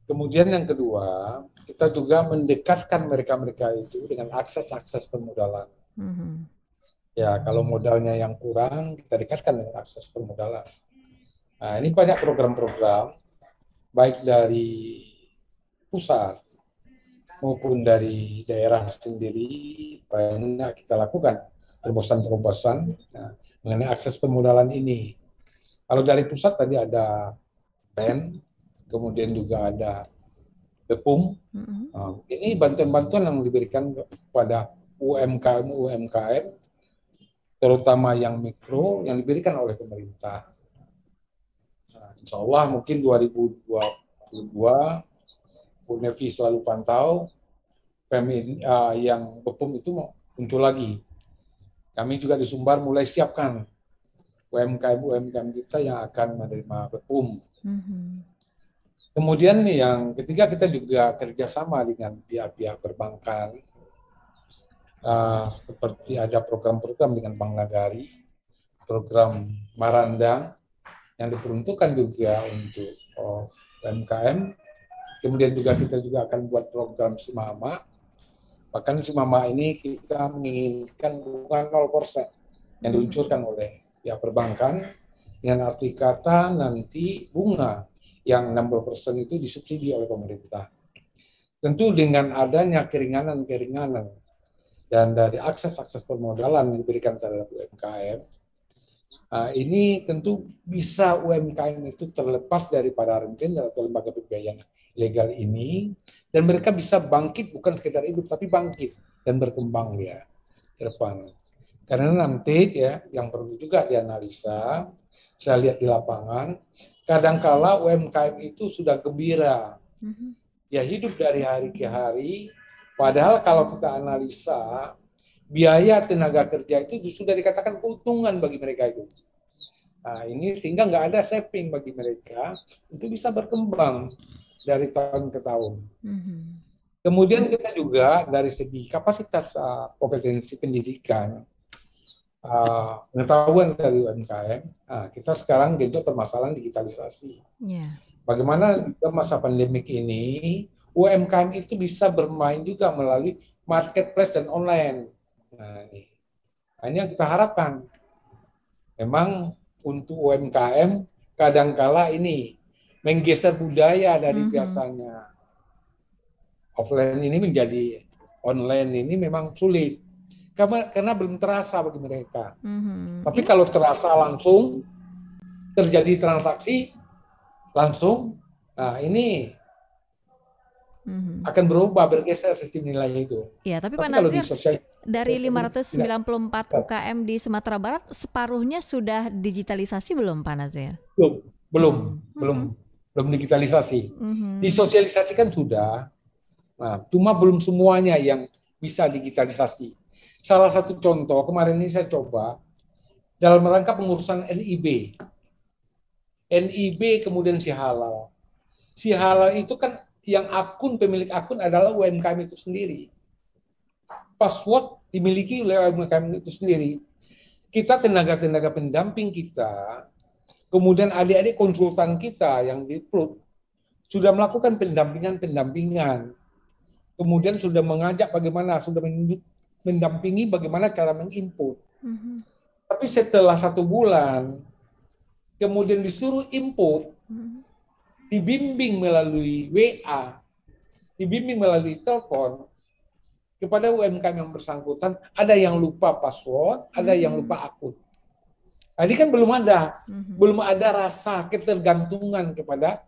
Kemudian yang kedua, kita juga mendekatkan mereka-mereka itu dengan akses-akses permodalan. Ya, kalau modalnya yang kurang, kita dekatkan dengan akses permodalan. Nah, ini banyak program-program, baik dari pusat maupun dari daerah sendiri, banyak kita lakukan terobosan-terobosan mengenai akses permodalan ini. Kalau dari pusat tadi ada PEN, kemudian juga ada BPUM. Ini bantuan-bantuan yang diberikan kepada UMKM, terutama yang mikro, yang diberikan oleh pemerintah. Insya Allah mungkin 2022, Bu Nevi selalu pantau, yang BPUM itu muncul lagi. Kami juga di Sumbar mulai siapkan UMKM kita yang akan menerima BPUM. Kemudian yang ketiga, kita juga kerjasama dengan pihak-pihak perbankan, seperti ada program-program dengan Bank Nagari, program Maranda yang diperuntukkan juga untuk UMKM. Kemudian juga kita juga akan buat program Simama Bahkan si Mama ini kita menginginkan bunga 0% yang diluncurkan oleh pihak perbankan, dengan arti kata nanti bunga yang 60% itu disubsidi oleh pemerintah. Tentu dengan adanya keringanan-keringanan dan dari akses-akses permodalan yang diberikan terhadap UMKM, ini tentu bisa UMKM itu terlepas daripada rentenir atau lembaga pembiayaan legal ini, dan mereka bisa bangkit, bukan sekedar hidup, tapi bangkit dan berkembang ya ke depan. Karena nanti ya yang perlu juga dianalisa, saya lihat di lapangan, kadangkala UMKM itu sudah gembira, ya hidup dari hari ke hari, padahal kalau kita analisa, biaya tenaga kerja itu sudah dikatakan keuntungan bagi mereka itu. Nah, ini sehingga nggak ada saving bagi mereka untuk bisa berkembang dari tahun ke tahun. Kemudian kita juga dari segi kapasitas kompetensi pendidikan, pengetahuan dari UMKM, kita sekarang genjot permasalahan digitalisasi. Bagaimana di masa pandemik ini UMKM itu bisa bermain juga melalui marketplace dan online. Nah, ini yang kita harapkan. Memang untuk UMKM kadangkala ini menggeser budaya dari biasanya offline ini menjadi online ini memang sulit karena belum terasa bagi mereka. Tapi kalau terasa langsung terjadi transaksi langsung, nah ini akan berubah, bergeser sistem nilai itu. Ya, tapi Pak Nazir, dari 594 UKM di Sumatera Barat, separuhnya sudah digitalisasi belum, Pak Nazir? Belum digitalisasi. Disosialisasikan sudah, nah, cuma belum semuanya yang bisa digitalisasi. Salah satu contoh, kemarin ini saya coba, dalam rangka pengurusan NIB kemudian si halal. Si halal itu kan yang pemilik akun adalah UMKM itu sendiri. Password dimiliki oleh UMKM itu sendiri. Kita tenaga-tenaga pendamping kita, kemudian adik-adik konsultan kita yang di-upload, sudah melakukan pendampingan. Kemudian sudah mengajak bagaimana, sudah mendampingi bagaimana cara menginput. Tapi setelah 1 bulan, kemudian disuruh input, dibimbing melalui WA, dibimbing melalui telepon kepada UMKM yang bersangkutan, ada yang lupa password, ada yang lupa akun. Nah, ini kan belum ada rasa ketergantungan kepada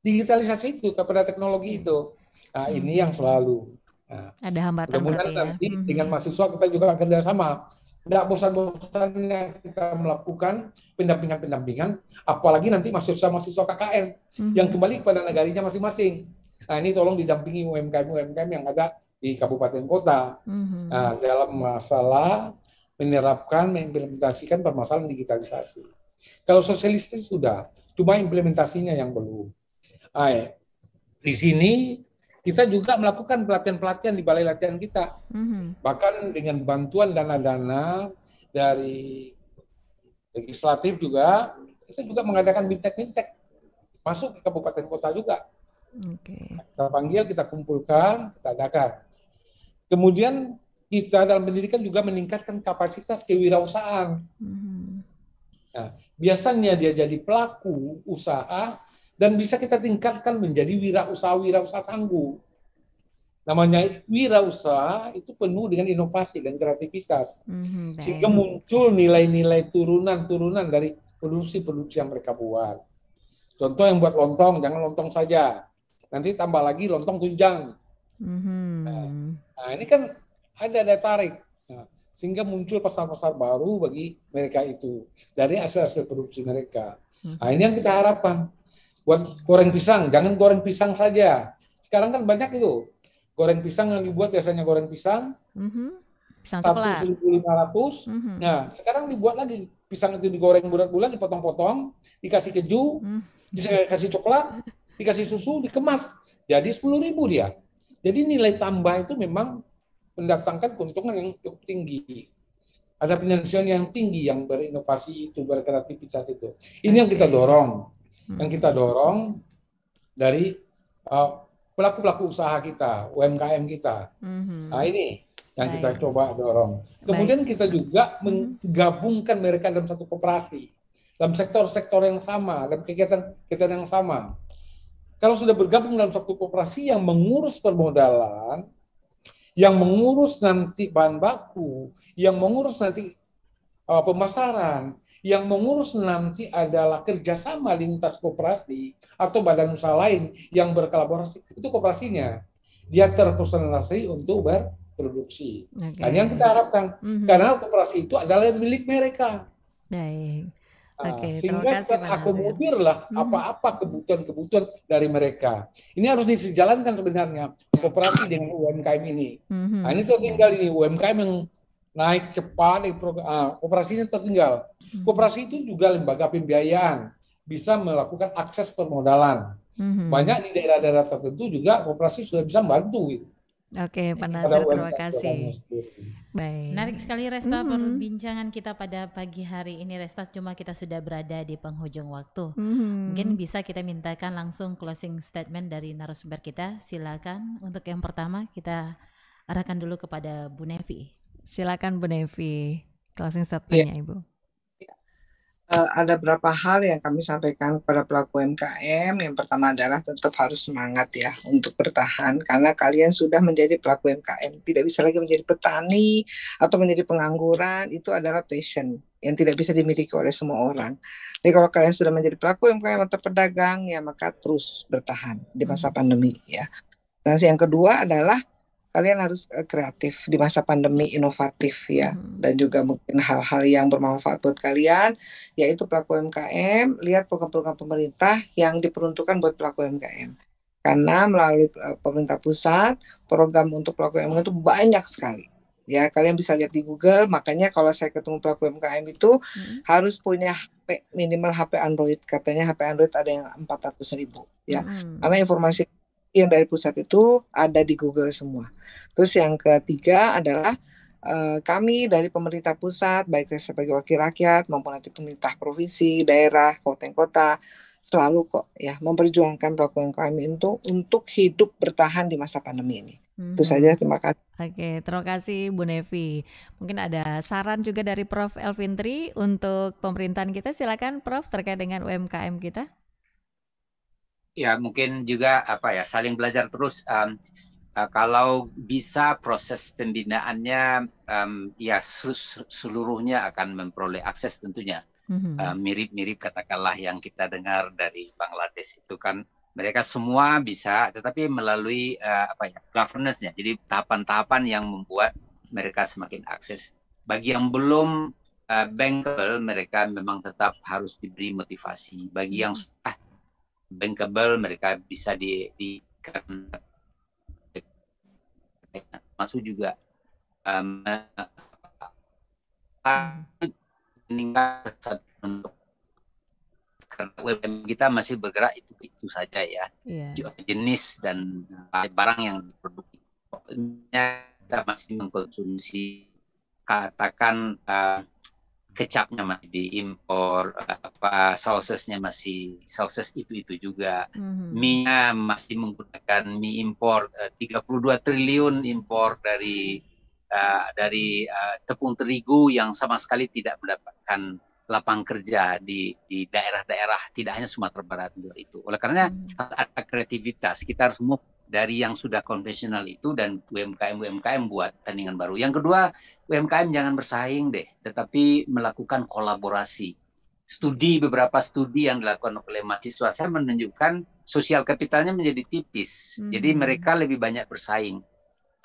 digitalisasi itu, kepada teknologi itu. Nah, ini yang selalu. Nah, ada hambatan berarti ya. Nanti dengan mahasiswa kita juga akan sama. Tidak bosan-bosannya kita melakukan pendampingan, apalagi nanti mahasiswa KKN yang kembali kepada negaranya masing-masing. Nah, ini tolong didampingi UMKM yang ada di kabupaten kota. Nah, dalam masalah mengimplementasikan permasalahan digitalisasi. Kalau sosialisasi sudah, cuma implementasinya yang belum. Nah, di sini kita juga melakukan pelatihan-pelatihan di balai latihan kita. Bahkan dengan bantuan dana-dana dari legislatif juga, kita juga mengadakan bintek-bintek masuk ke kabupaten kota juga. Kita panggil, kita kumpulkan, kita adakan. Kemudian kita dalam pendidikan juga meningkatkan kapasitas kewirausahaan. Nah, biasanya dia jadi pelaku usaha, dan bisa kita tingkatkan menjadi wirausaha tangguh. Namanya wirausaha itu penuh dengan inovasi dan kreativitas. Sehingga muncul nilai-nilai turunan dari produksi-produksi yang mereka buat. Contoh yang buat lontong, jangan lontong saja. Nanti tambah lagi lontong tunjang. Nah, ini kan ada daya tarik. Nah, sehingga muncul pasar-pasar baru bagi mereka itu. Dari hasil-hasil produksi mereka. Nah, ini yang kita harapkan. Buat goreng pisang, jangan goreng pisang saja. Sekarang kan banyak itu. Goreng pisang yang dibuat biasanya goreng pisang. Pisang coklat. 1.500. Nah, sekarang dibuat lagi. Pisang itu digoreng bulat-bulat, dipotong-potong, dikasih keju, dikasih coklat, dikasih susu, dikemas. Jadi 10.000 dia. Jadi nilai tambah itu memang mendatangkan keuntungan yang cukup tinggi. Ada finansial yang tinggi, yang berinovasi itu, berkreativitas itu. Ini yang kita dorong. Yang kita dorong dari pelaku-pelaku usaha kita, UMKM kita. Nah ini yang kita coba dorong. Kemudian kita juga menggabungkan mereka dalam satu koperasi, dalam sektor-sektor yang sama, dalam kegiatan yang sama. Kalau sudah bergabung dalam satu koperasi yang mengurus permodalan, yang mengurus nanti bahan baku, yang mengurus nanti pemasaran, yang mengurus nanti adalah kerjasama lintas koperasi atau badan usaha lain yang berkolaborasi, itu koperasinya. Dia terpersonalisasi untuk berproduksi. Dan yang kita harapkan, karena koperasi itu adalah milik mereka. Baik. Sehingga kita akomodirlah apa-apa kebutuhan-kebutuhan dari mereka. Ini harus disejalankan sebenarnya koperasi dengan UMKM ini. Nah, ini tertinggal ini UMKM yang naik cepat, koperasinya tertinggal. Koperasi itu juga lembaga pembiayaan, bisa melakukan akses permodalan. Banyak di daerah-daerah tertentu juga koperasi sudah bisa membantu. Gitu. Oke, Pak Nadir, terima kasih. Baik. Menarik sekali Resta perbincangan kita pada pagi hari ini. Resta, cuma kita sudah berada di penghujung waktu. Mungkin bisa kita mintakan langsung closing statement dari narasumber kita. Silakan. Untuk yang pertama kita arahkan dulu kepada Bu Nevi. Silakan Bu Nevi, closing statement-nya Ibu. Ada beberapa hal yang kami sampaikan kepada pelaku UMKM. Yang pertama adalah tetap harus semangat ya untuk bertahan, karena kalian sudah menjadi pelaku UMKM. Tidak bisa lagi menjadi petani atau menjadi pengangguran. Itu adalah passion yang tidak bisa dimiliki oleh semua orang. Jadi kalau kalian sudah menjadi pelaku UMKM atau pedagang, ya maka terus bertahan di masa pandemi ya. Dan yang kedua adalah kalian harus kreatif di masa pandemi, inovatif ya, dan juga mungkin hal-hal yang bermanfaat buat kalian, yaitu pelaku UMKM, lihat program-program pemerintah yang diperuntukkan buat pelaku UMKM. Karena melalui pemerintah pusat, program untuk pelaku UMKM itu banyak sekali. Ya, kalian bisa lihat di Google, makanya kalau saya ketemu pelaku UMKM itu harus punya HP, minimal HP Android, katanya HP Android ada yang 400.000 ya. Karena informasi yang dari pusat itu ada di Google semua. Terus yang ketiga adalah kami dari pemerintah pusat, baik sebagai wakil rakyat maupun nanti pemerintah provinsi, daerah, kabupaten kota, selalu kok ya memperjuangkan pelaku UMKM itu untuk hidup bertahan di masa pandemi ini. Itu saja, terima kasih. Oke, terima kasih Bu Nevi. Mungkin ada saran juga dari Prof. Elvindri untuk pemerintahan kita. Silakan Prof, terkait dengan UMKM kita. Ya, mungkin juga saling belajar terus. Kalau bisa proses pembinaannya seluruhnya akan memperoleh akses tentunya. Mirip-mirip katakanlah yang kita dengar dari Bangladesh itu kan mereka semua bisa, tetapi melalui governance-nya. Jadi tahapan-tahapan yang membuat mereka semakin akses. Bagi yang belum bankable, mereka memang tetap harus diberi motivasi. Bagi yang sudah bankable, mereka bisa masuk juga meningkat karena UMKM kita masih bergerak itu saja ya, jenis dan barang yang diproduksi. Kita masih mengkonsumsi, katakan kecapnya masih diimpor, sausesnya masih sauses itu juga, mie-nya masih menggunakan mie impor, 32 triliun impor dari tepung terigu yang sama sekali tidak mendapatkan lapangan kerja di daerah-daerah, tidak hanya Sumatera Barat itu. Oleh karena ada kreativitas, kita harus move dari yang sudah konvensional itu dan UMKM buat tandingan baru. Yang kedua, UMKM jangan bersaing deh, tetapi melakukan kolaborasi. Beberapa studi yang dilakukan oleh mahasiswa saya menunjukkan sosial kapitalnya menjadi tipis. Jadi mereka lebih banyak bersaing.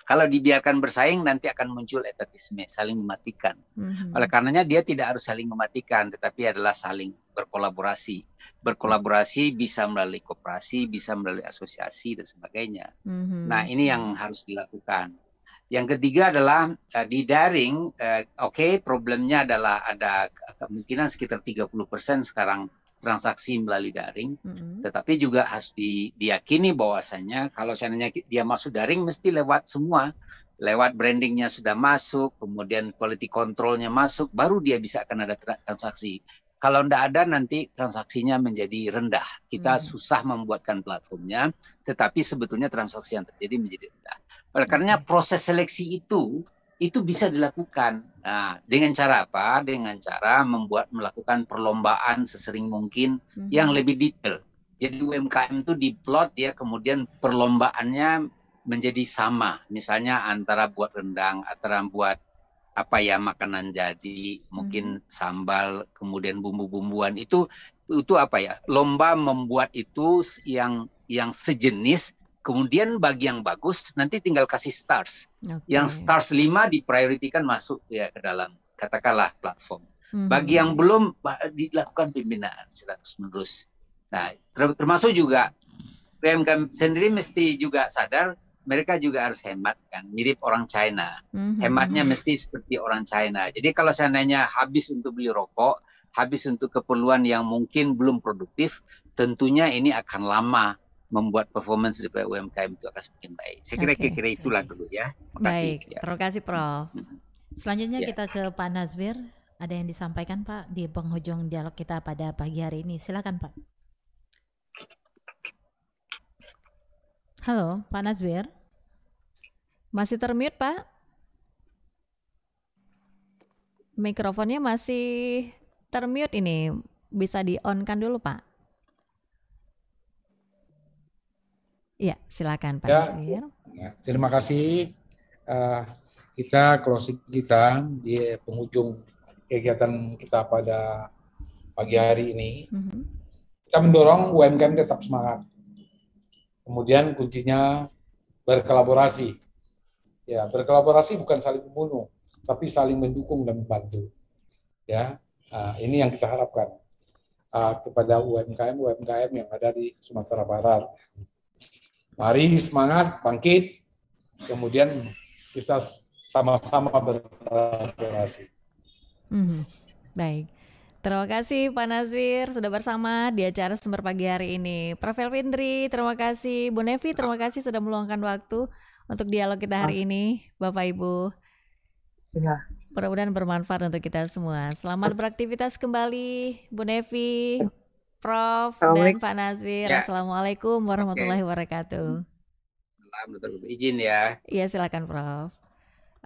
Kalau dibiarkan bersaing nanti akan muncul etatisme, saling mematikan. Oleh karenanya dia tidak harus saling mematikan, tetapi adalah saling berkolaborasi. Berkolaborasi bisa melalui koperasi, bisa melalui asosiasi dan sebagainya. Nah, ini yang harus dilakukan. Yang ketiga adalah di daring, problemnya adalah ada kemungkinan sekitar 30% sekarang transaksi melalui daring, tetapi juga harus diyakini bahwasanya kalau seandainya dia masuk daring mesti lewat semua, lewat brandingnya sudah masuk, kemudian quality controlnya masuk, baru dia bisa akan ada transaksi. Kalau tidak ada nanti transaksinya menjadi rendah. Kita susah membuatkan platformnya, tetapi sebetulnya transaksi yang terjadi menjadi rendah. Oleh karena proses seleksi itu bisa dilakukan. Nah, dengan cara apa? Dengan cara melakukan perlombaan sesering mungkin yang lebih detail. Jadi UMKM itu diplot ya, kemudian perlombaannya menjadi sama. Misalnya antara buat rendang, antara buat makanan jadi, mungkin sambal, kemudian bumbu-bumbuan itu lomba membuat itu yang sejenis, kemudian bagi yang bagus nanti tinggal kasih stars. Yang stars 5 diprioritikan masuk ya ke dalam katakanlah platform. Bagi yang belum dilakukan pembinaan terus-menerus. Nah, termasuk juga UMKM sendiri mesti juga sadar mereka juga harus hemat kan, mirip orang China. Hematnya mesti seperti orang China. Jadi kalau seandainya habis untuk beli rokok, habis untuk keperluan yang mungkin belum produktif, tentunya ini akan lama membuat performance dari UMKM itu akan semakin baik. Saya kira itulah dulu ya. Baik, terima kasih Prof. Selanjutnya kita ke Pak Nazwir. Ada yang disampaikan Pak di penghujung dialog kita pada pagi hari ini. Silakan Pak. Halo, Pak Nazwir. Masih termute, Pak? Mikrofonnya masih termute ini. Bisa di-on-kan dulu, Pak. Iya, silakan Pak Nazwir. Ya, terima kasih. Kita closing kita di penghujung kegiatan kita pada pagi hari ini. Kita mendorong UMKM tetap semangat. Kemudian kuncinya berkolaborasi. Ya, berkolaborasi bukan saling membunuh, tapi saling mendukung dan membantu. Ya, ini yang kita harapkan kepada UMKM yang ada di Sumatera Barat. Mari semangat, bangkit, kemudian kita sama-sama berkolaborasi. Baik. Terima kasih Pak Nazwir sudah bersama di acara Sumber Pagi hari ini. Prof. Elvindri, terima kasih. Bu Nevi, terima kasih sudah meluangkan waktu untuk dialog kita hari ini. Bapak Ibu. Ya. Mudah-mudahan bermanfaat untuk kita semua. Selamat beraktivitas kembali Bu Nevi, Prof. dan Pak Nazwir. Assalamualaikum warahmatullahi wabarakatuh. Izin ya. Iya, silakan Prof.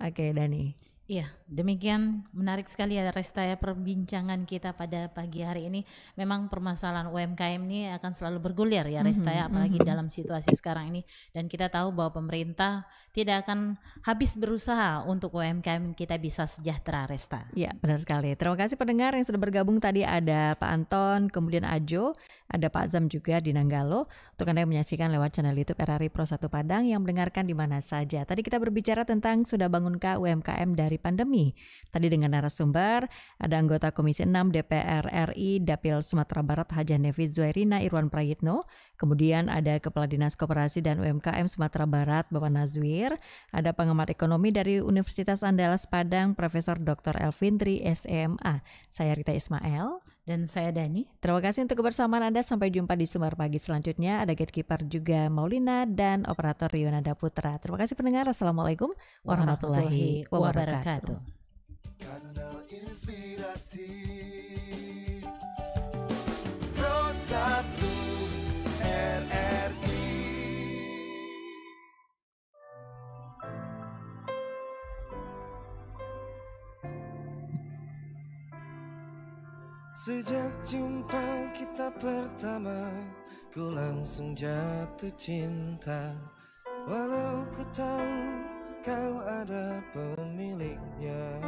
Oke, Dani. Iya, demikian menarik sekali ya Resta ya perbincangan kita pada pagi hari ini. Memang permasalahan UMKM ini akan selalu bergulir ya Resta ya, apalagi dalam situasi sekarang ini. Dan kita tahu bahwa pemerintah tidak akan habis berusaha untuk UMKM kita bisa sejahtera Resta. Iya, benar sekali. Terima kasih pendengar yang sudah bergabung tadi, ada Pak Anton, kemudian Ajo, ada Pak Zam juga di Nanggalo. Untuk Anda yang menyaksikan lewat channel YouTube RRI Pro 1 Padang, yang mendengarkan di mana saja. Tadi kita berbicara tentang sudah bangunkah UMKM dari pandemi. Tadi dengan narasumber ada anggota Komisi 6 DPR RI Dapil Sumatera Barat Hajah Nevi Zuhairina Irwan Prayitno, kemudian ada Kepala Dinas Koperasi dan UMKM Sumatera Barat Bapak Nazwir, ada pengamat ekonomi dari Universitas Andalas Padang Profesor Dr. Elvindri SEMA. Saya Rita Ismail dan saya Dani. Terima kasih untuk kebersamaan Anda. Sampai jumpa di Sumber Pagi selanjutnya. Ada gatekeeper juga Maulina dan operator Rionada Putra. Terima kasih pendengar. Assalamualaikum warahmatullahi wabarakatuh. Kanal Inspirasi Pro 1 RRI. Sejak jumpa kita pertama, ku langsung jatuh cinta. Walau ku tahu kau ada pemiliknya,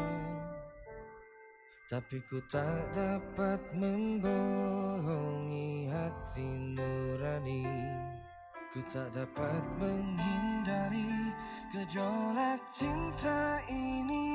tapi ku tak dapat membohongi hati nurani. Ku tak dapat menghindari gejolak cinta ini.